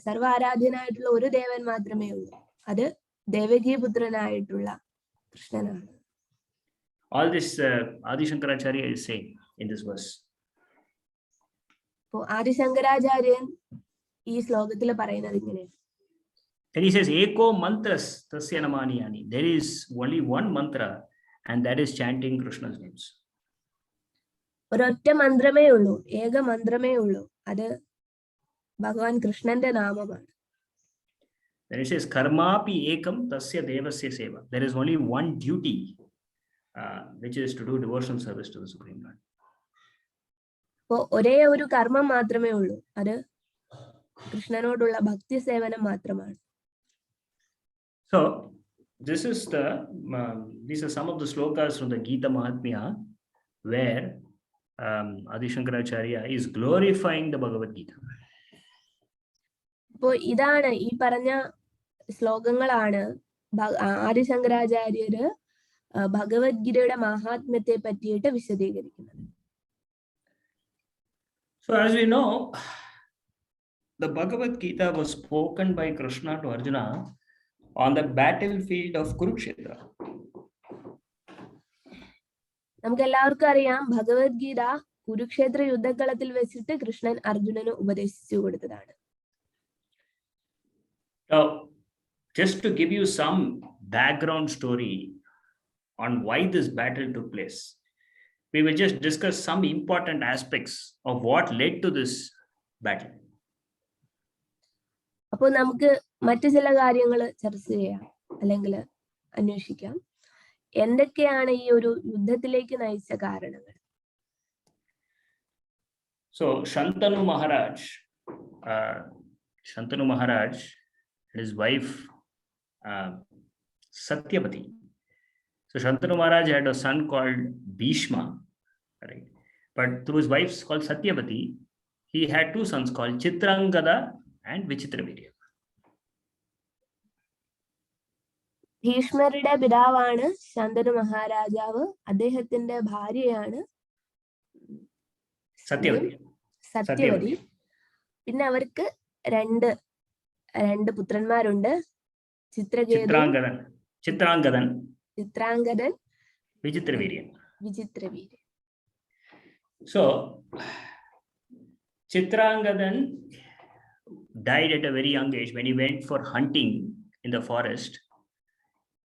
സർവ ആരാധ്യനായിട്ടുള്ള ഒരു ദേവൻ മാത്രമേ ഉള്ളൂ. അത് Devaki പുത്രനായിട്ടുള്ള കൃഷ്ണനാണ്. All this Adi Shankaracharya is saying in this verse. അപ്പോ ആദി ശങ്കരാചാര്യൻ ഈ ശ്ലോകത്തിൽ പറയുന്നത് ഇങ്ങനെ. Then he says Eko Mantras Tasya Namaniyani. There is only one mantra, and that is chanting Krishna's names. ഒരൊറ്റ മന്ത്രമേ ഉള്ളൂ, ഏക മന്ത്രമേ ഉള്ളൂ. അത് ഭഗവാൻ കൃഷ്ണന്റെ നാമമാണ്. Then it says Karmapi Ekam Tasya Devasya Seva. There is only one duty, which is to do devotional service to the Supreme Lord. അപ്പോ ഒരേ ഒരു കർമ്മം മാത്രമേ ഉള്ളൂ. അത് കൃഷ്ണനോടുള്ള ഭക്തി സേവനം മാത്രമാണ്. So these are some of the slokas from the Gita Mahatmya where Adi Shankaracharya is glorifying the Bhagavad Gita. അപ്പോ ഇതാണ് ഈ പറഞ്ഞ ശ്ലോകങ്ങളാണ് ആദി ശങ്കരാചാര്യര് ഭഗവത്ഗീതയുടെ മഹാത്മ്യത്തെ പറ്റിയിട്ട് വിശദീകരിക്കുന്നത്. So as we know, the Bhagavad Gita was spoken by Krishna to Arjuna on the battlefield of Kurukshetra. നമുക്ക് എല്ലാവർക്കും അറിയാം, ഭഗവത്ഗീത കുരുക്ഷേത്ര യുദ്ധകളത്തിൽ വെച്ചിട്ട് കൃഷ്ണൻ അർജുനന് ഉപദേശിച്ചു കൊടുത്തതാണ്. Now, just to give you some background story on why this battle took place, we will just discuss some important aspects of what led to this battle. അപ്പോൾ നമുക്ക് മറ്റു ചില കാര്യങ്ങൾ ചർച്ച ചെയ്യാം അല്ലെങ്കിൽ അന്വേഷിക്കാം. എന്തൊക്കെയാണ് ഈ ഒരു യുദ്ധത്തിലേക്ക് നയിച്ച കാരണങ്ങൾ? So Shantanu Maharaj, his wife Satyavati. So Shantanu Maharaj had a son called Bhishma, right? But through his wife called Satyavati, he had two sons called Chitrangada and Vichitravirya. ഭീഷ്മരുടെ പിതാവാണ് ശന്തനു മഹാരാജാവ്. അദ്ദേഹത്തിന്റെ ഭാര്യയാണ് സത്യവതി. പിന്നെ അവർക്ക് രണ്ട് പുത്രന്മാരുണ്ട്, ചിത്രാംഗദൻ, വിചിത്രവീര്യൻ. So Chitrangada died at a very young age. When he went for hunting in the forest,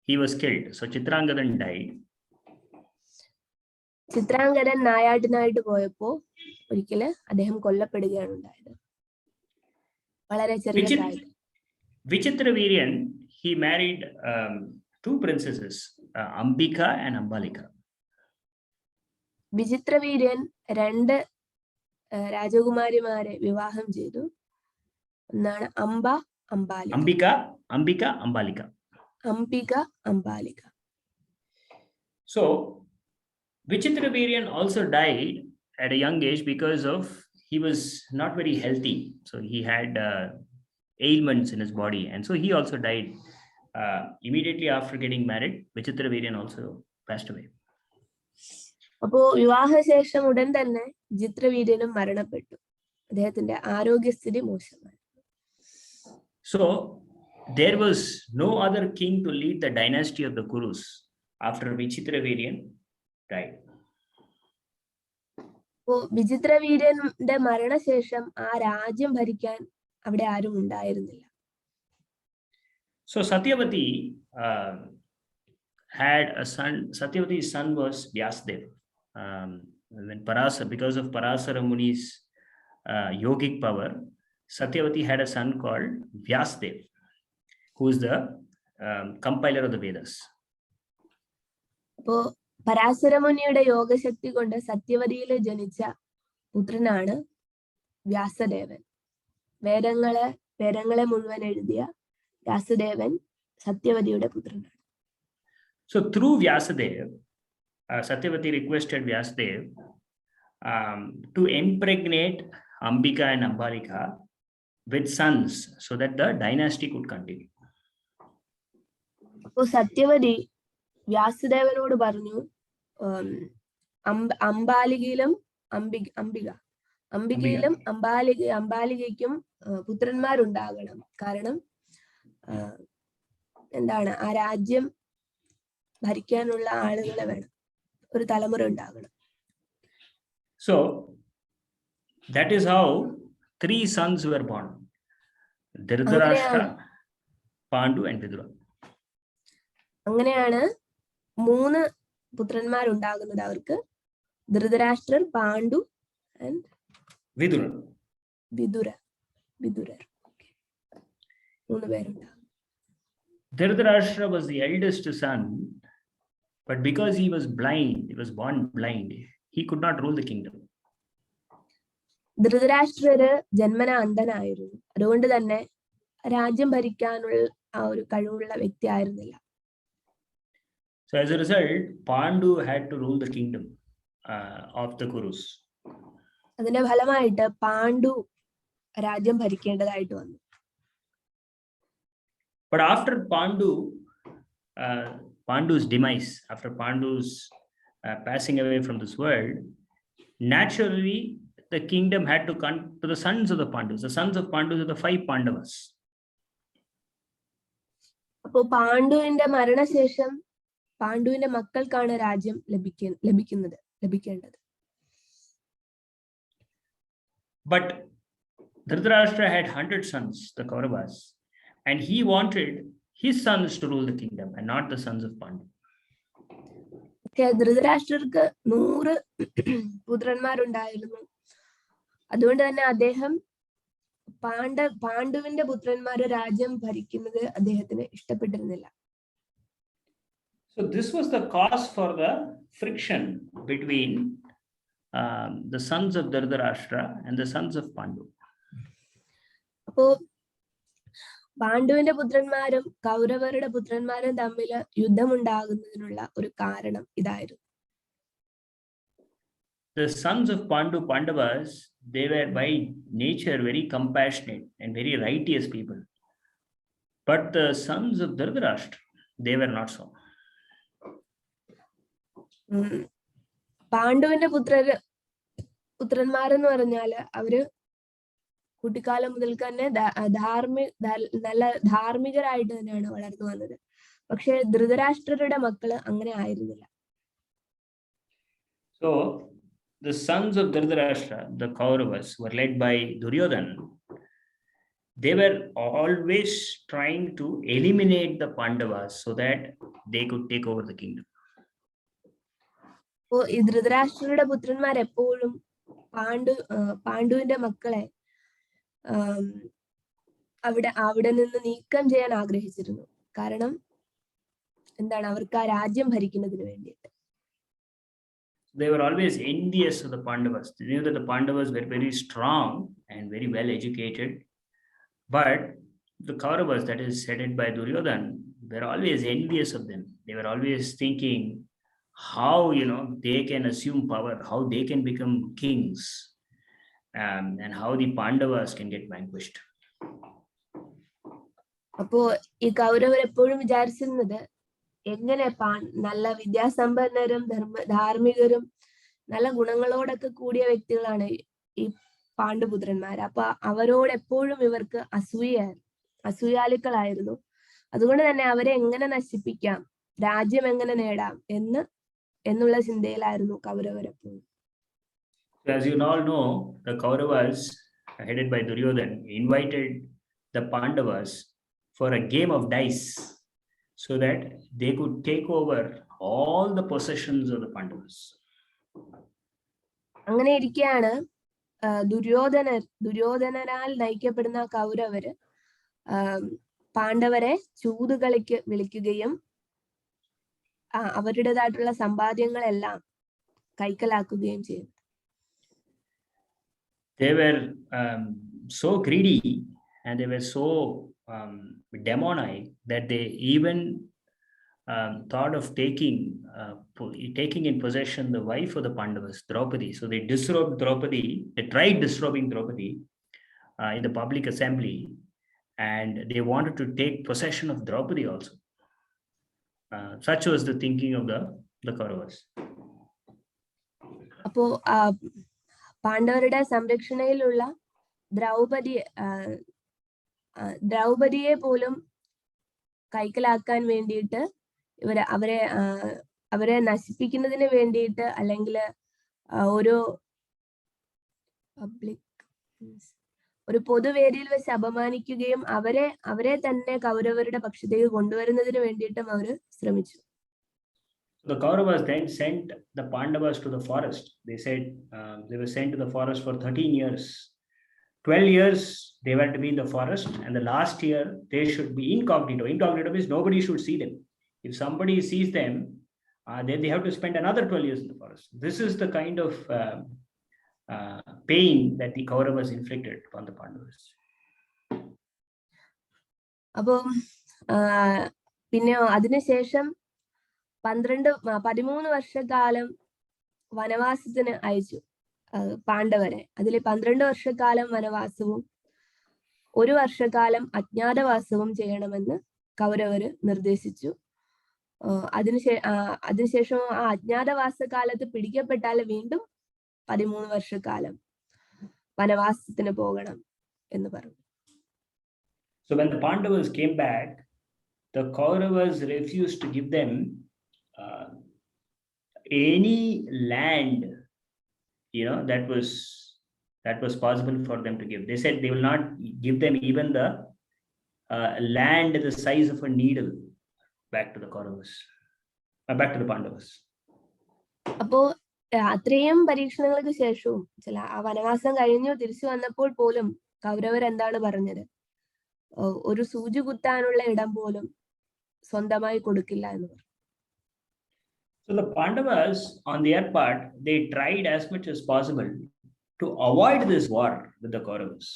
he was killed. So Chitrangada died. ചിത്രാംഗദൻ നായാട്ടിനായിട്ട് പോയപ്പോ ഒരിക്കല് അദ്ദേഹം കൊല്ലപ്പെടുകയാണ് ഉണ്ടായത്, വളരെ ചെറിയ പ്രായത്തിൽ. Vichitraviryan, he married two princesses, Ambika and Ambalika. വിചിത്രവീര്യൻ രണ്ട് രാജകുമാരിമാരെ വിവാഹം ചെയ്തു. ഒന്നാണ് Ambika, Ambalika. So Vichitraviryan also died at a young age because of he was not very healthy. So he had ailments in his body, and so he also died immediately after getting married. Vichitraviryan also passed away. അപ്പോ വിവാഹശേഷം ഉടൻ തന്നെ വിചിത്രവീര്യനും മരണപ്പെട്ടു. അദ്ദേഹത്തിന്റെ ആരോഗ്യസ്ഥിതി മോശമായി. So there was no other king to lead the dynasty of the Kurus after Vichitraviryan died. അപ്പോ വിചിത്രവീര്യന്റെ മരണശേഷം ആ രാജ്യം ഭരിക്കാൻ അവിടെ ആരും ഉണ്ടായിരുന്നില്ല. So Satyavati had a son. Satyavati's son was Vyasdev. When because of Parasara Muni's yogic power, Satyavati had a son called Vyasdev, who is the compiler of the Vedas. അപ്പോ പരാശരമുനിയുടെ യോഗശക്തി കൊണ്ട് സത്യവതിയിൽ ജനിച്ച പുത്രനാണ് വ്യാസദേവൻ. വേദങ്ങളെ മുഴുവൻ എഴുതിയ വ്യാസദേവൻ സത്യവതിയുടെ പുത്രനാണ്. So through Vyasadev, Satyavati requested Vyasadev to impregnate Ambika and Ambalika with sons so that the dynasty could continue. അപ്പോ സത്യവതി വ്യാസദേവനോട് പറഞ്ഞു, അംബികയിലും അംബാലികയ്ക്കും പുത്രന്മാരുണ്ടാകണം. കാരണം എന്താണ്, ആ രാജ്യം ഭരിക്കാനുള്ള ആളുകളെ വേണം, ഒരു തലമുറ ഉണ്ടാകണം. So that is how 3 sons were born: Dhritarashtra, Pandu and Vidura. അങ്ങനെയാണ് 3 പുത്രന്മാരുണ്ടാകുന്നത് അവർക്ക്: ധൃതരാഷ്ട്രർ, പാണ്ഡു ആൻഡ് വിദുരർ. 3 പേരുണ്ടാകും. Dhritarashtra was the eldest son, but because he was born blind, he could not rule the kingdom. ധൃതരാഷ്ട്രര് ജന്മന അന്ധനായിരുന്നു, അതുകൊണ്ട് തന്നെ രാജ്യം ഭരിക്കാനുള്ള ആ ഒരു കഴിവുള്ള വ്യക്തി ആയിരുന്നില്ല. So as a result, Pandu had to rule the kingdom of the Kurus. അതിന്റെ ഫലമായിട്ട് പാണ്ഡു രാജ്യം ഭരിക്കേണ്ടതായിട്ട് വന്നു. But after Pandu's demise, after Pandu's passing away from this world, naturally the kingdom had to come to the sons of the Pandus. The sons of Pandus are the 5 Pandavas. അപ്പോ പാണ്ഡുവിന്റെ മരണശേഷം പാണ്ഡുവിന്റെ മക്കൾക്കാണ് രാജ്യം ലഭിക്കേണ്ടത്. But Dhritarashtra had 100 sons, the Kauravas, and he wanted his sons to rule the kingdom and not the sons of Pandu. ധൃതരാഷ്ട്രർക്ക് 100 പുത്രന്മാരുണ്ടായിരുന്നു. അതുകൊണ്ട് തന്നെ അദ്ദേഹം പാണ്ഡുവിന്റെ പുത്രന്മാര് രാജ്യം ഭരിക്കുന്നത് അദ്ദേഹത്തിന് ഇഷ്ടപ്പെട്ടിരുന്നില്ല. So this was the cause for the friction between the sons of Dhritarashtra and the sons of Pandu. അപ്പോ പാണ്ഡുവിന്റെ പുത്രന്മാരും കൗരവരുടെ പുത്രന്മാരും തമ്മിൽ യുദ്ധമുണ്ടാകുന്നതിനുള്ള ഒരു കാരണം ഇതായിരുന്നു. The sons of Pandavas, they were by nature very compassionate and very righteous people. But the sons of Dhritarashtra, they were not so. പാണ്ഡുവിന്റെ പുത്രന്മാരെന്ന് പറഞ്ഞാല് അവര് കുട്ടിക്കാലം മുതൽക്ക് തന്നെ നല്ല ധാർമ്മികരായിട്ട് തന്നെയാണ് വളർന്നു വന്നത്. പക്ഷെ ധൃതരാഷ്ട്രരുടെ മക്കള് അങ്ങനെ ആയിരുന്നില്ല. So the sons of Dhritarashtra, the Kauravas, were led by Duryodhana. They were always trying to eliminate the Pandavas so that they could take over the kingdom. അപ്പോ ഈ ധൃതരാഷ്ട്രരുടെ പുത്രന്മാർ എപ്പോഴും പാണ്ഡുവിന്റെ മക്കളെ അവിടെ നിന്ന് നീക്കം ചെയ്യാൻ ആഗ്രഹിച്ചിരുന്നു. കാരണം എന്താണ്, അവർക്ക് ആ രാജ്യം ഭരിക്കുന്നതിന് വേണ്ടിയിട്ട്. They were always envious of the Pandavas. They knew that the Pandavas were very strong and very well educated. But the Kauravas, that is headed by Duryodhana, were always envious of them. They were always thinking how, they can assume power, how they can become kings, and how the Pandavas can get vanquished. അപ്പോ ഈ കൗരവർ എപ്പോഴും വിചാരിച്ചിരുന്നത് എങ്ങനെ നല്ല വിദ്യാസമ്പന്നരും ധാർമ്മികരും നല്ല ഗുണങ്ങളോടൊക്കെ കൂടിയ വ്യക്തികളാണ് ഈ പാണ്ഡുപുത്രന്മാർ. അപ്പൊ അവരോട് എപ്പോഴും ഇവർക്ക് അസൂയാലുക്കളായിരുന്നു. അതുകൊണ്ട് തന്നെ അവരെ എങ്ങനെ നശിപ്പിക്കാം, രാജ്യം എങ്ങനെ നേടാം എന്നുള്ള ചിന്തയിലായിരുന്നു കൗരവർ എപ്പോഴും. As you all know, the Kauravas, headed by Duryodhana, invited the Pandavas for a game of dice so that they could take over all the possessions of the Pandavas. അങ്ങനെ ഇരിക്കെയാണ് ദുര്യോധനനാൽ നയിക്കപ്പെടുന്ന കൗരവര് പാണ്ഡവരെ ചൂതുകളിക്ക് വിളിക്കുകയും അവരുടേതായിട്ടുള്ള സമ്പാദ്യങ്ങളെല്ലാം കൈക്കലാക്കുകയും ചെയ്തു. They were so greedy and they were so demonic that they even thought of taking in possession the wife of the Pandavas, Draupadi. So they disrobed Draupadi. They tried disrobing Draupadi in the public assembly, and they wanted to take possession of Draupadi also. Such was the thinking of the Kauravas. അപ്പോ പാണ്ഡവരുടെ സംരക്ഷണയിലുള്ള ദ്രൗപദിയെ പോലും കൈക്കലാക്കാൻ വേണ്ടിയിട്ട് അവരെ നശിപ്പിക്കുന്നതിന് വേണ്ടിയിട്ട്, അല്ലെങ്കിൽ ഒരു പൊതുവേദിയിൽ വെച്ച് അപമാനിക്കുകയും അവരെ തന്നെ കൗരവരുടെ പക്ഷത്തേക്ക് കൊണ്ടുവരുന്നതിന് വേണ്ടിയിട്ടും അവർ ശ്രമിച്ചു. The Kauravas then sent the Pandavas to the forest. They said they were sent to the forest for 13 years. 12 years they were to be in the forest, and the last year they should be incognito. Incognito means nobody should see them. If somebody sees them, then they have to spend another 12 years in the forest. This is the kind of pain that the Kauravas inflicted upon the Pandavas. അപ്പോൾ പിന്നെ അതിനുശേഷം 13 വർഷക്കാലം വനവാസത്തിന് അയച്ചു പാണ്ഡവരെ. അതിൽ 12 വർഷക്കാലം വനവാസവും 1 വർഷക്കാലം അജ്ഞാതവാസവും ചെയ്യണമെന്ന് കൗരവര് നിർദ്ദേശിച്ചു. അതിനുശേഷം ആ അജ്ഞാതവാസ കാലത്ത് പിടിക്കപ്പെട്ടാൽ വീണ്ടും 13 വർഷക്കാലം വനവാസത്തിന് പോകണം എന്ന് പറഞ്ഞു. So when the Pandavas came back, the Kauravas refused to give them any land, that was possible for them to give. They said they will not give them even the land the size of a needle back to the Kauravas, back to the Pandavas. അപ്പോ അത്രയും പരീക്ഷണങ്ങൾക്ക് ശേഷവും ആ വനവാസം കഴിഞ്ഞു തിരിച്ചു വന്നപ്പോൾ പോലും കൗരവർ എന്താണ് പറഞ്ഞത്? ഒരു സൂചി കുത്താനുള്ള ഇടം പോലും സ്വന്തമായി കൊടുക്കില്ല എന്ന് പറഞ്ഞു. So the Pandavas, on their part, they tried as much as possible to avoid this war with the Kauravas.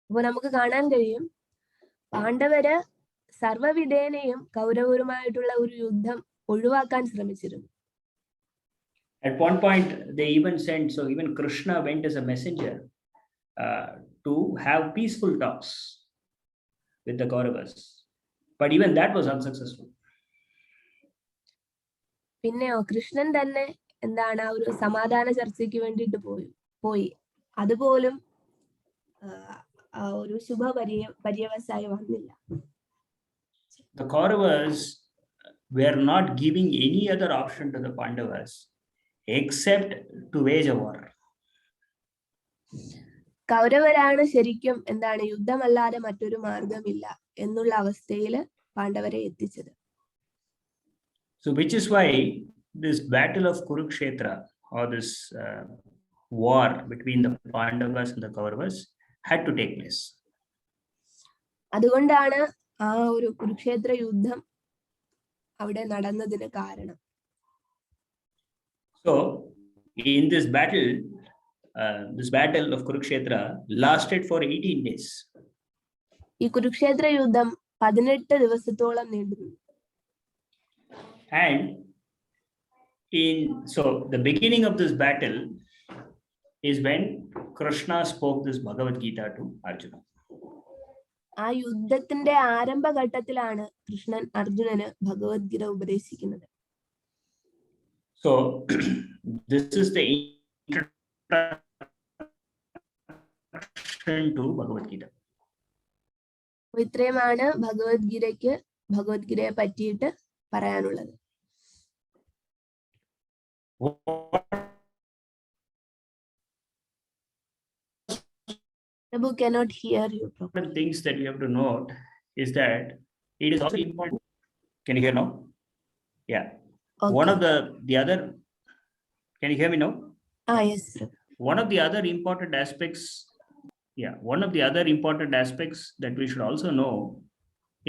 അപ്പൊ നമുക്ക് കാണാൻ കഴിയും പാണ്ഡവര് സർവ്വവിധേനയും കൗരവരുമായിട്ടുള്ള ഒരു യുദ്ധം ഒഴിവാക്കാൻ ശ്രമിച്ചിരുന്നു. At one point, they even sent, so even Krishna went as a messenger to have peaceful talks with the Kauravas. But even that was unsuccessful. പിന്നെയോ കൃഷ്ണൻ തന്നെ എന്താണ് ആ ഒരു സമാധാന ചർച്ചയ്ക്ക് വേണ്ടിയിട്ട് പോയി അതുപോലും ഒരു ശുഭ പര്യവസായി വന്നില്ല. The Kauravas were not giving any other option to the Pandavas except to wage a war. കൗരവരാണ് ശരിക്കും എന്താണ് യുദ്ധമല്ലാതെ മറ്റൊരു മാർഗമില്ല എന്നുള്ള അവസ്ഥയിൽ പാണ്ഡവരെ എത്തിച്ചത്. So which is why this battle of Kurukshetra, or this war between the Pandavas and the Kauravas, had to take place. അതുകൊണ്ടാണ് ആ ഒരു കുരുക്ഷേത്ര യുദ്ധം അവിടെ നടന്നതിന് കാരണം. So in this battle of Kurukshetra lasted for 18 days. ഈ കുരുക്ഷേത്ര യുദ്ധം 18 ദിവസത്തോളം നീണ്ടു. And so the beginning of this battle is when Krishna spoke this Bhagavad Gita to Arjuna. ആ യുദ്ധത്തിന്റെ ആരംഭഘട്ടത്തിലാണ് കൃഷ്ണൻ അർജുനന് ഭഗവത്ഗീത ഉപദേശിക്കുന്നത്. So this is the introduction to Bhagavad Gita. ഇത്രയുമാണ് ഭഗവത്ഗീതയെ പറ്റിയിട്ട് പറയാനുള്ളത്. Prabhu cannot hear you properly. Things that you have to note is that it is also important. Can you hear now? Yeah. Okay. One of the other, can you hear me now? Yes, sir. One of the other important aspects that we should also know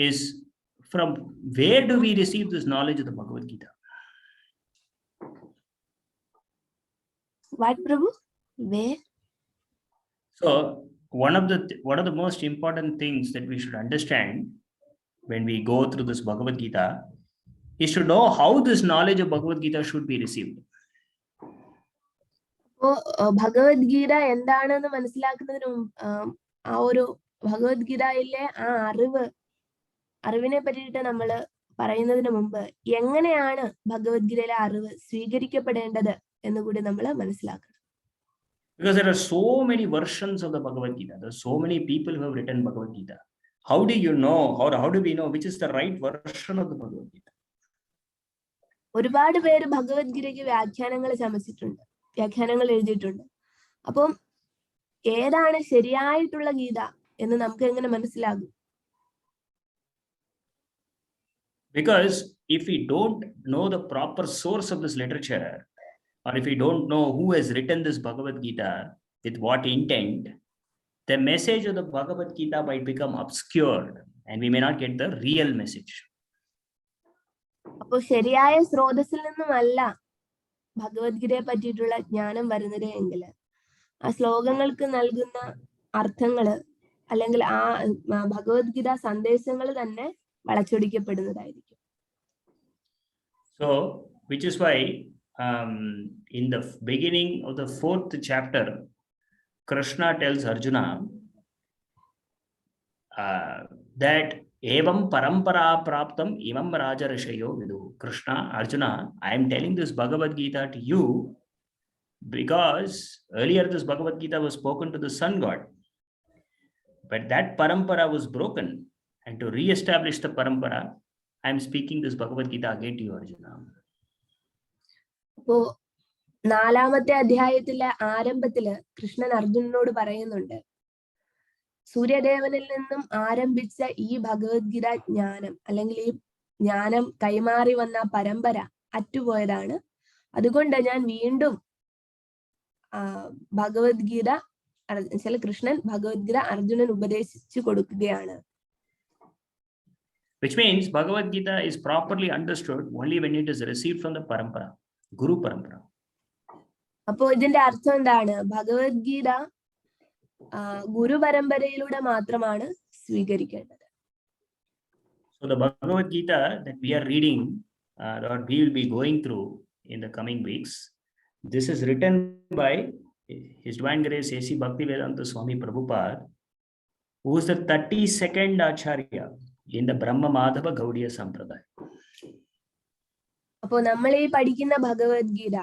is from where do we receive this knowledge of the Bhagavad Gita? What, Prabhu? Where? So one of the most important things that we should understand when we go through this Bhagavad Gita is to know how this knowledge of Bhagavad Gita should be received. Bhagavad Gita എന്താണെന്ന് മനസ്സിലാക്കുന്നതിന് ആ ഒരു ഭഗവത്ഗീതയിലെ ആ അറിവിനെ പറ്റിയിട്ട് നമ്മൾ പറയുന്നതിന് മുമ്പ് എങ്ങനെയാണ് ഭഗവത്ഗീതയിലെ അറിവ് സ്വീകരിക്കപ്പെടേണ്ടത് എന്ന് കൂടി നമ്മൾ മനസ്സിലാക്കണം. Because there are so many versions of the Bhagavad Gita. There are so many people who have written Bhagavad Gita. How do you know, or how do we know which is the right version of the Bhagavad Gita? ഒരുപാട് പേര് ഭഗവത്ഗീതയ്ക്ക് വ്യാഖ്യാനങ്ങൾ എഴുതിയിട്ടുണ്ട്. അപ്പം ഏതാണ് ശരിയായിട്ടുള്ള ഗീത എന്ന് നമുക്ക് എങ്ങനെ മനസ്സിലാകും? Because if we don't know the proper source of this literature, or if we don't know who has written this Bhagavad Gita, with what intent, the message of the Bhagavad Gita might become obscured and we may not get the real message. അപ്പോൾ ശരിയായ സ്രോതസ്സിൽ നിന്നുമല്ല ഭഗവത്ഗീതയെ പറ്റിയിട്ടുള്ള ജ്ഞാനം വരുന്നത് എങ്കിൽ ആ ശ്ലോകങ്ങൾക്ക് നൽകുന്ന അർത്ഥങ്ങള് അല്ലെങ്കിൽ ആ ഭഗവത്ഗീത സന്ദേശങ്ങൾ തന്നെ വളച്ചൊടിക്കപ്പെടുന്നതായിരിക്കും. So which is why in the beginning of the 4th chapter, Krishna tells Arjuna that evam parampara praptam imam raja rishayo vidu. Krishna, Arjuna, I am telling this Bhagavad Gita to you because earlier this Bhagavad Gita was spoken to the sun god, but that parampara was broken, and to re-establish the parampara, I am speaking this Bhagavad Gita again to you, Arjuna. അപ്പോ 4ാമത്തെ അധ്യായത്തിലെ ആരംഭത്തില് കൃഷ്ണൻ അർജുനനോട് പറയുന്നുണ്ട്, സൂര്യദേവനിൽ നിന്നും ആരംഭിച്ച ഈ ഭഗവത്ഗീത ജ്ഞാനം അല്ലെങ്കിൽ ഈ ജ്ഞാനം കൈമാറി വന്ന പരമ്പര അറ്റുപോയതാണ്. അതുകൊണ്ട് ഞാൻ വീണ്ടും കൃഷ്ണൻ ഭഗവത്ഗീത അർജുനൻ ഉപദേശിച്ചു കൊടുക്കുകയാണ്. which means Bhagavad Gita is properly understood only when it is received from the parampara, Guru parampara. അപ്പോ ഇതിന്റെ അർത്ഥം എന്താണ്? ഭഗവത്ഗീത ഗുരു പരമ്പരയിലൂടെ മാത്രമാണ് സ്വീകരിക്കേണ്ടത്. So the Bhagavad Gita that we are reading, that we will be going through in the coming weeks, this is written by His Divine Grace A.C. Bhaktivedanta Swami Prabhupada, who is the 32nd Acharya in the Brahma Madhava Gaudiya Sampradaya. അപ്പോ നമ്മൾ ഈ പഠിക്കുന്ന ഭഗവത്ഗീത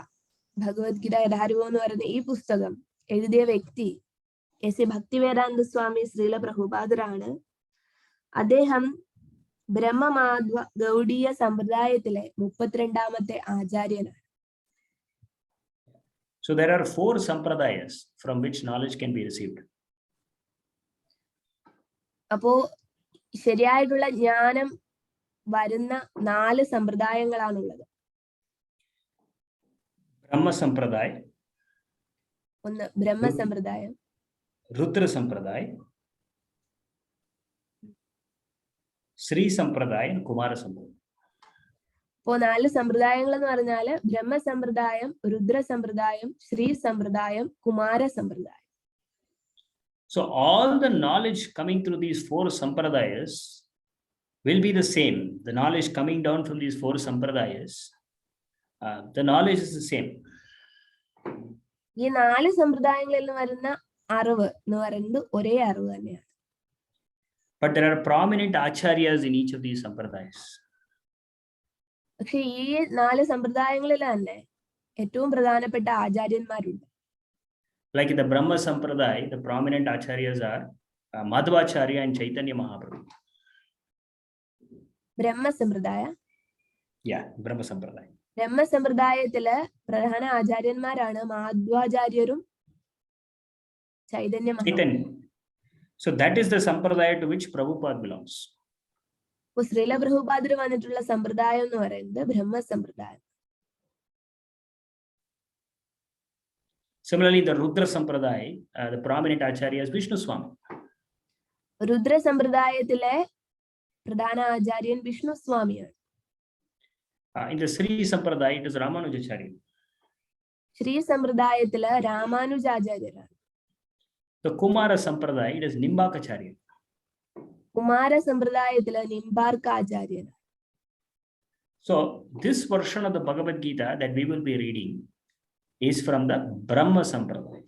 യഥാരൂപം എന്ന് പറയുന്ന ഈ പുസ്തകം എഴുതിയ വ്യക്തി എസ് എ ഭക്തിവേദാന്ത സ്വാമി ശ്രീല പ്രഭുപാദരാണ്. അദ്ദേഹം ബ്രഹ്മമാധവ Gaudiya സമ്പ്രദായത്തിലെ 32ാമത്തെ ആചാര്യനാണ്. So there are 4 sampradayas from which knowledge can be received. അപ്പോ ശരിയായിട്ടുള്ള ജ്ഞാനം വരുന്ന 4 സമ്പ്രദായങ്ങളാണുള്ളത്. Brahma Sampradaya, ഒന്ന് ബ്രഹ്മ സമ്പ്രദായം, Rudra Sampradaya, Sri Sampradaya and Kumara Sampradaya. അപ്പോ 4 സമ്പ്രദായങ്ങൾ എന്ന് പറഞ്ഞാല് ബ്രഹ്മ സമ്പ്രദായം, രുദ്ര സമ്പ്രദായം, ശ്രീ സമ്പ്രദായം, കുമാര സമ്പ്രദായം. So all the knowledge coming through these 4 sampradayas will be the same. The knowledge coming down from these 4 sampradayas, the knowledge is the same. ഈ 4 സമ്പ്രദായങ്ങളിൽ നിന്ന് വരുന്ന അറിവ് എന്ന് പറയുന്നത് ഒരേ അറിവ് തന്നെയാണ്. But there are prominent acharyas in each of these sampradayas. പക്ഷെ ഈ 4 സമ്പ്രദായങ്ങളിൽ തന്നെ ഏറ്റവും പ്രധാനപ്പെട്ട ആചാര്യന്മാരുണ്ട്. Like in the Brahma Sampradaya, the prominent acharyas are Madhvacharya and Chaitanya Mahaprabhu. Brahma സമ്പ്രദായ, Yeah, Brahma Sampradaya. ബ്രഹ്മ സമ്പ്രദായത്തില് പ്രധാന ആചാര്യന്മാരാണ് മാധ്വാചാര്യരും Chaitanya Mahaprabhu. Chaitanya. So that is the sampradaya to which Prabhupada belongs. അപ്പൊ ശ്രീല പ്രഭുപാദർ വന്നിട്ടുള്ള സമ്പ്രദായം എന്ന് പറയുന്നത് ബ്രഹ്മ സമ്പ്രദായം. Similarly, the Rudra Sampradaya, the prominent acharya is Vishnu Swami. Rudra സമ്പ്രദായത്തിലെ പ്രധാന ആചാര്യൻ Vishnu സ്വാമിയാണ്. In the Sri Sampradaya, it is Ramanujacharya. Shri സമ്പ്രദായത്തില് രാമാനുജാചാര്യരാണ്. The Kumara Sampradaya, it is Nimbakacharya. Kumara സമ്പ്രദായത്തില് നിംബാർക്ക ആചാര്യനാണ്. So this version of the Bhagavad Gita that we will be reading is from the Brahma Sampradaya.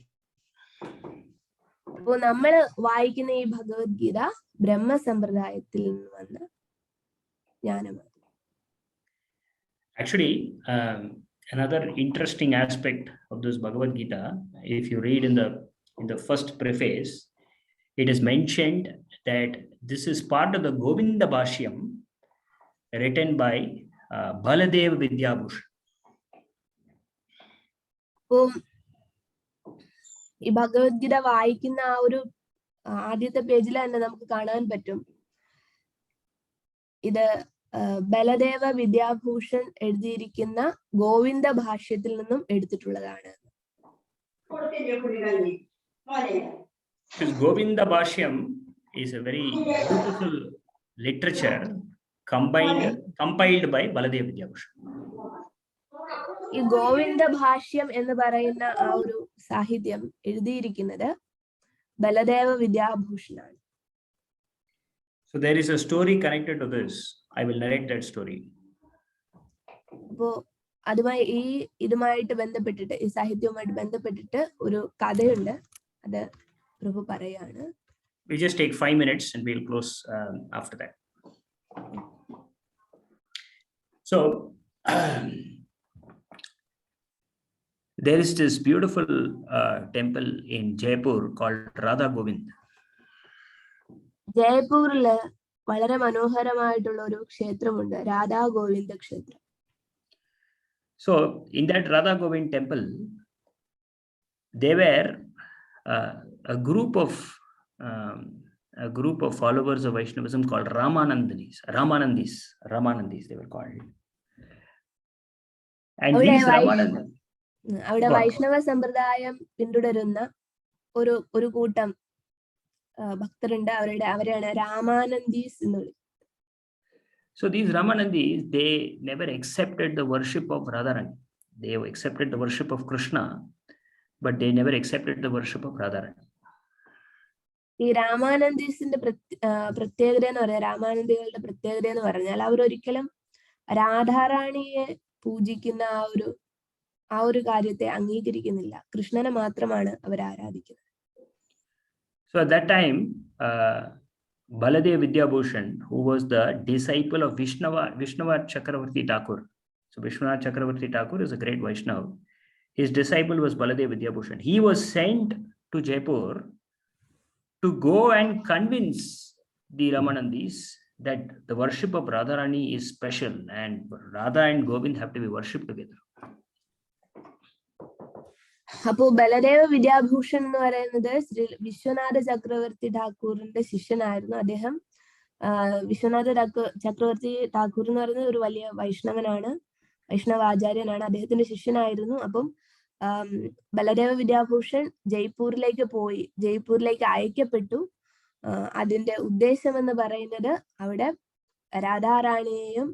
അപ്പോ നമ്മള് വായിക്കുന്ന ഈ ഭഗവത്ഗീത ബ്രഹ്മ സമ്പ്രദായത്തിൽ നിന്ന് വന്ന ജ്ഞാനമാണ്. Actually, another interesting aspect of this Bhagavad Gita, if you read in the first preface, it is mentioned that this is part of the Govinda Bhashyam written by Baladev Vidyabhushan. അപ്പോ ഈ ഭഗവത്ഗീത വായിക്കുന്ന ആ ഒരു ആദ്യത്തെ പേജിൽ തന്നെ നമുക്ക് കാണാൻ പറ്റും, ഇത് ബലദേവ വിദ്യാഭൂഷൺ എഴുതിയിരിക്കുന്ന ഗോവിന്ദ ഭാഷ്യത്തിൽ നിന്നും എടുത്തിട്ടുള്ളതാണ്. Govinda Bhashyam is a very beautiful literature compiled by Baladev Vidyabhushan. ഈ ഗോവിന്ദ ഭാഷ്യം എന്ന് പറയുന്ന ആ ഒരു സാഹിത്യം എഴുതിയിരിക്കുന്നത് ബലദേവ വിദ്യാഭൂഷണാണ്. So there is a story connected to this. I will narrate that story. അപ്പോ ഇതുമായിട്ട് ബന്ധപ്പെട്ടിട്ട്, ഈ സാഹിത്യവുമായിട്ട് ബന്ധപ്പെട്ടിട്ട് ഒരു കഥയുണ്ട്, അത് പ്രഭു പറയാണ്. We just take 5 minutes and we'll close after that. So there is this beautiful temple in Jaipur called Radha Govind. ജയ്പൂരില് വളരെ മനോഹരമായിട്ടുള്ള ഒരു ക്ഷേത്രമുണ്ട്, രാധാ ഗോവിന്ദ ക്ഷേത്രം. So in that Radha Govind temple, there were a group of followers of Vaishnavism called Ramanandis they were called. And these Ramanandis, അവിടെ വൈഷ്ണവ സമ്പ്രദായം പിന്തുടരുന്ന ഒരു കൂട്ടം ഭക്തരുണ്ട്. അവരെയാണ് രാമാനന്ദീസ് എന്ന് വിളിക്കുന്നത്. So these Ramanandis, they never accepted the worship of Radharani. They accepted the worship of Krishna, but they never accepted the worship of Radharani. ഈ രാമാനന്ദീസിന്റെ പ്രത്യേകത എന്ന് പറയാം, രാമാനന്ദികളുടെ പ്രത്യേകത എന്ന് പറഞ്ഞാൽ അവരൊരിക്കലും രാധാറാണിയെ പൂജിക്കുന്ന ആ ഒരു കാര്യത്തെ അംഗീകരിക്കുന്നില്ല. കൃഷ്ണനെ മാത്രമാണ് അവർ ആരാധിക്കുന്നത്. So at that time, Baladev Vidyabhushan, who was the disciple of Vishnava Chakravarti Thakur. So Vishwanath Chakravarti Thakur is a great Vaishnava. His disciple was Baladev Vidyabhushan. He was sent to Jaipur to go and convince the Ramanandis that the worship of Radharani is special and Radha and Govind have to be worshipped together. അപ്പോ ബലദേവ വിദ്യാഭൂഷൺ എന്ന് പറയുന്നത് ശ്രീ വിശ്വനാഥ ചക്രവർത്തി ഠാക്കൂറിന്റെ ശിഷ്യനായിരുന്നു. അദ്ദേഹം വിശ്വനാഥ ചക്രവർത്തി ഠാക്കൂർ എന്ന് പറയുന്നത് ഒരു വലിയ വൈഷ്ണവനാണ്, വൈഷ്ണവാചാര്യനാണ്. അദ്ദേഹത്തിന്റെ ശിഷ്യനായിരുന്നു. അപ്പം ബലദേവ വിദ്യാഭൂഷൺ ജയ്പൂരിലേക്ക് അയക്കപ്പെട്ടു. അതിന്റെ ഉദ്ദേശം എന്ന് പറയുന്നത് അവിടെ രാധാറാണിയെയും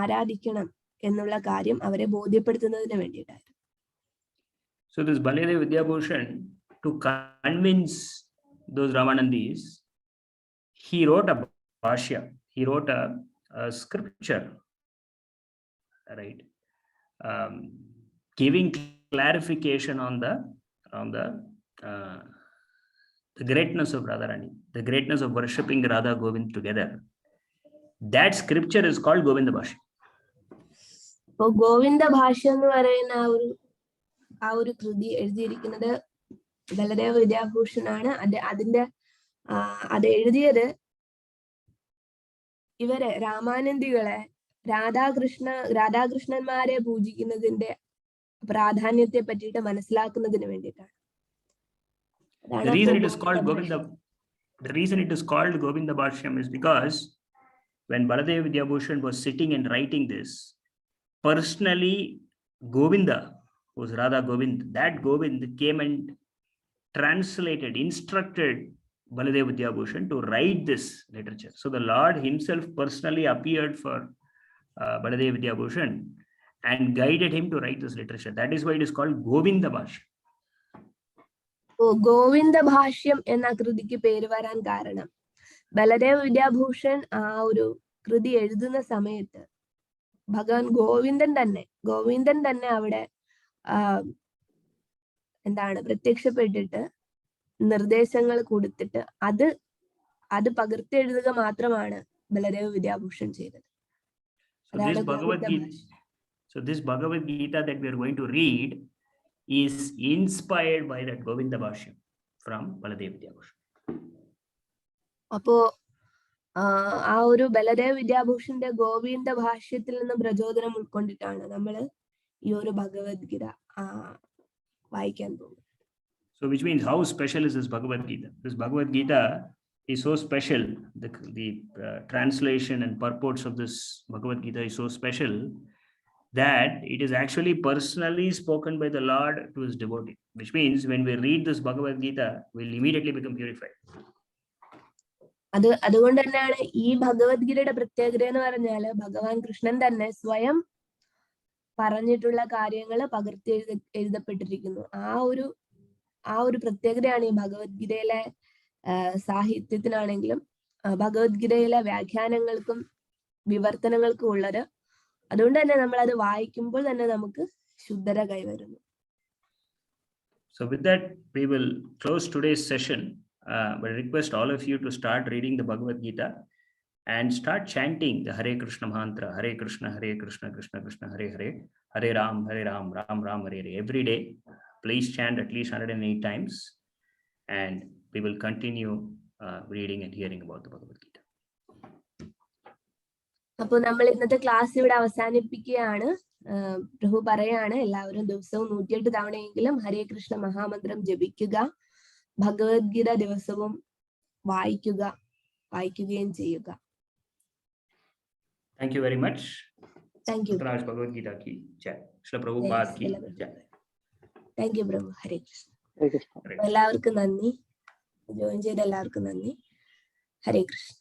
ആരാധിക്കണം എന്നുള്ള കാര്യം അവരെ ബോധ്യപ്പെടുത്തുന്നതിന് വേണ്ടിയിട്ടായിരുന്നു. So this Baladev Vidyabhushan, to convince those Ramanandis, he wrote a bhashya. He wrote a scripture, right, giving clarification on the greatness of Radharani, the greatness of worshipping Radha Govind together. That scripture is called Govinda Bhashya. So Govinda Bhashya എന്ന് പറയുന്ന ആ ഒരു കൃതി എഴുതിയിരിക്കുന്നത് ബലദേവ വിദ്യാഭൂഷണാണ്. അത് എഴുതിയത് ഇവരെ രാമാനന്ദികളെ രാധാകൃഷ്ണന്മാരെ പൂജിക്കുന്നതിന്റെ പ്രാധാന്യത്തെ പറ്റിയിട്ട് മനസ്സിലാക്കുന്നതിന് വേണ്ടിയിട്ടാണ്. The reason it is called Govinda Bhashyam is because when Baladev Vidyabhushan was sitting and writing this, personally Govinda, who was Radha Govind, that Govind came and instructed Baladev Vidyabhushan to write this literature. So the Lord himself personally appeared for Baladev Vidyabhushan and guided him to write this literature. That is why it is called Govinda Bhashyam. Govinda ഭാഷ്യം എന്ന കൃതിക്ക് പേര് വരാൻ കാരണം ബലദേവ വിദ്യാഭൂഷൺ ആ ഒരു കൃതി എഴുതുന്ന സമയത്ത് ഭഗവാൻ ഗോവിന്ദൻ തന്നെ അവിടെ പ്രത്യക്ഷപ്പെട്ടിട്ട് നിർദ്ദേശങ്ങൾ കൊടുത്തിട്ട് അത് പകർത്തി എഴുതുക മാത്രമാണ് ബലദേവ വിദ്യാഭൂഷൺ ചെയ്തത്. So this Bhagavad Gita that we are going to read is inspired by that Govinda Bhashyam from Baladev Vidyabhushan. അപ്പോ ആ ഒരു ബലദേവ വിദ്യാഭൂഷന്റെ ഗോവിന്ദ ഭാഷ്യത്തിൽ നിന്ന് പ്രചോദനം ഉൾക്കൊണ്ടിട്ടാണ് നമ്മൾ ഈ ഒരു ഭഗവത്ഗീത വായിക്കാൻ പോകുന്നത്. So which means how special is this Bhagavad Gita? This Bhagavad Gita is so special. The translation and purports of this Bhagavad Gita is so special that it is actually personally spoken by the Lord to his devotee. Which means when we read this Bhagavad Gita, we'll immediately become purified. അതുകൊണ്ട് തന്നെയാണ് ഈ ഭഗവത്ഗീതയുടെ പ്രത്യേകത എന്ന് പറഞ്ഞാല് ഭഗവാൻ കൃഷ്ണൻ തന്നെ സ്വയം പറഞ്ഞിട്ടുള്ള കാര്യങ്ങൾ പകർത്തി എഴുതപ്പെട്ടിരിക്കുന്നു. ആ ഒരു പ്രത്യേകതയാണ് ഈ ഭഗവത്ഗീതയിലെ സാഹിത്യത്തിനാണെങ്കിലും ഭഗവത്ഗീതയിലെ വ്യാഖ്യാനങ്ങൾക്കും വിവർത്തനങ്ങൾക്കും ഉള്ളത്. അതുകൊണ്ട് തന്നെ നമ്മൾ അത് വായിക്കുമ്പോൾ തന്നെ നമുക്ക് ശുദ്ധത കൈവരുന്നു. So with that we will close today's session. But I request all of you to start reading the Bhagavad Gita and start chanting the Hare Krishna mantra, Hare Krishna, Krishna Krishna, Hare Hare, Hare Ram, Ram Ram, Hare Hare. Every day, please chant at least 108 times, and we will continue reading and hearing about the Bhagavad Gita. അപ്പോൾ നമ്മൾ ഇന്നത്തെ class ഇവിടെ അവസാനിപ്പിക്കുകയാണ്. പ്രഭു പറയാണ് എല്ലാവരും ദിവസവും 108 തവണയെങ്കിലും ഹരേ കൃഷ്ണ മഹാമന്ത്രം ജപിക്കുക, ഭഗവത്ഗീത ദിവസവും വായിക്കുകയും ചെയ്യുക. Thank you very much. Thank you. Bhagavad Gita ki jai. Shri Prabhupada ki jai. Thank you Prabhu. Hare Krishna. എല്ലാവർക്കും നന്ദി. ജോയിൻ ചെയ്ത എല്ലാവർക്കും നന്ദി. ഹരേ കൃഷ്ണ.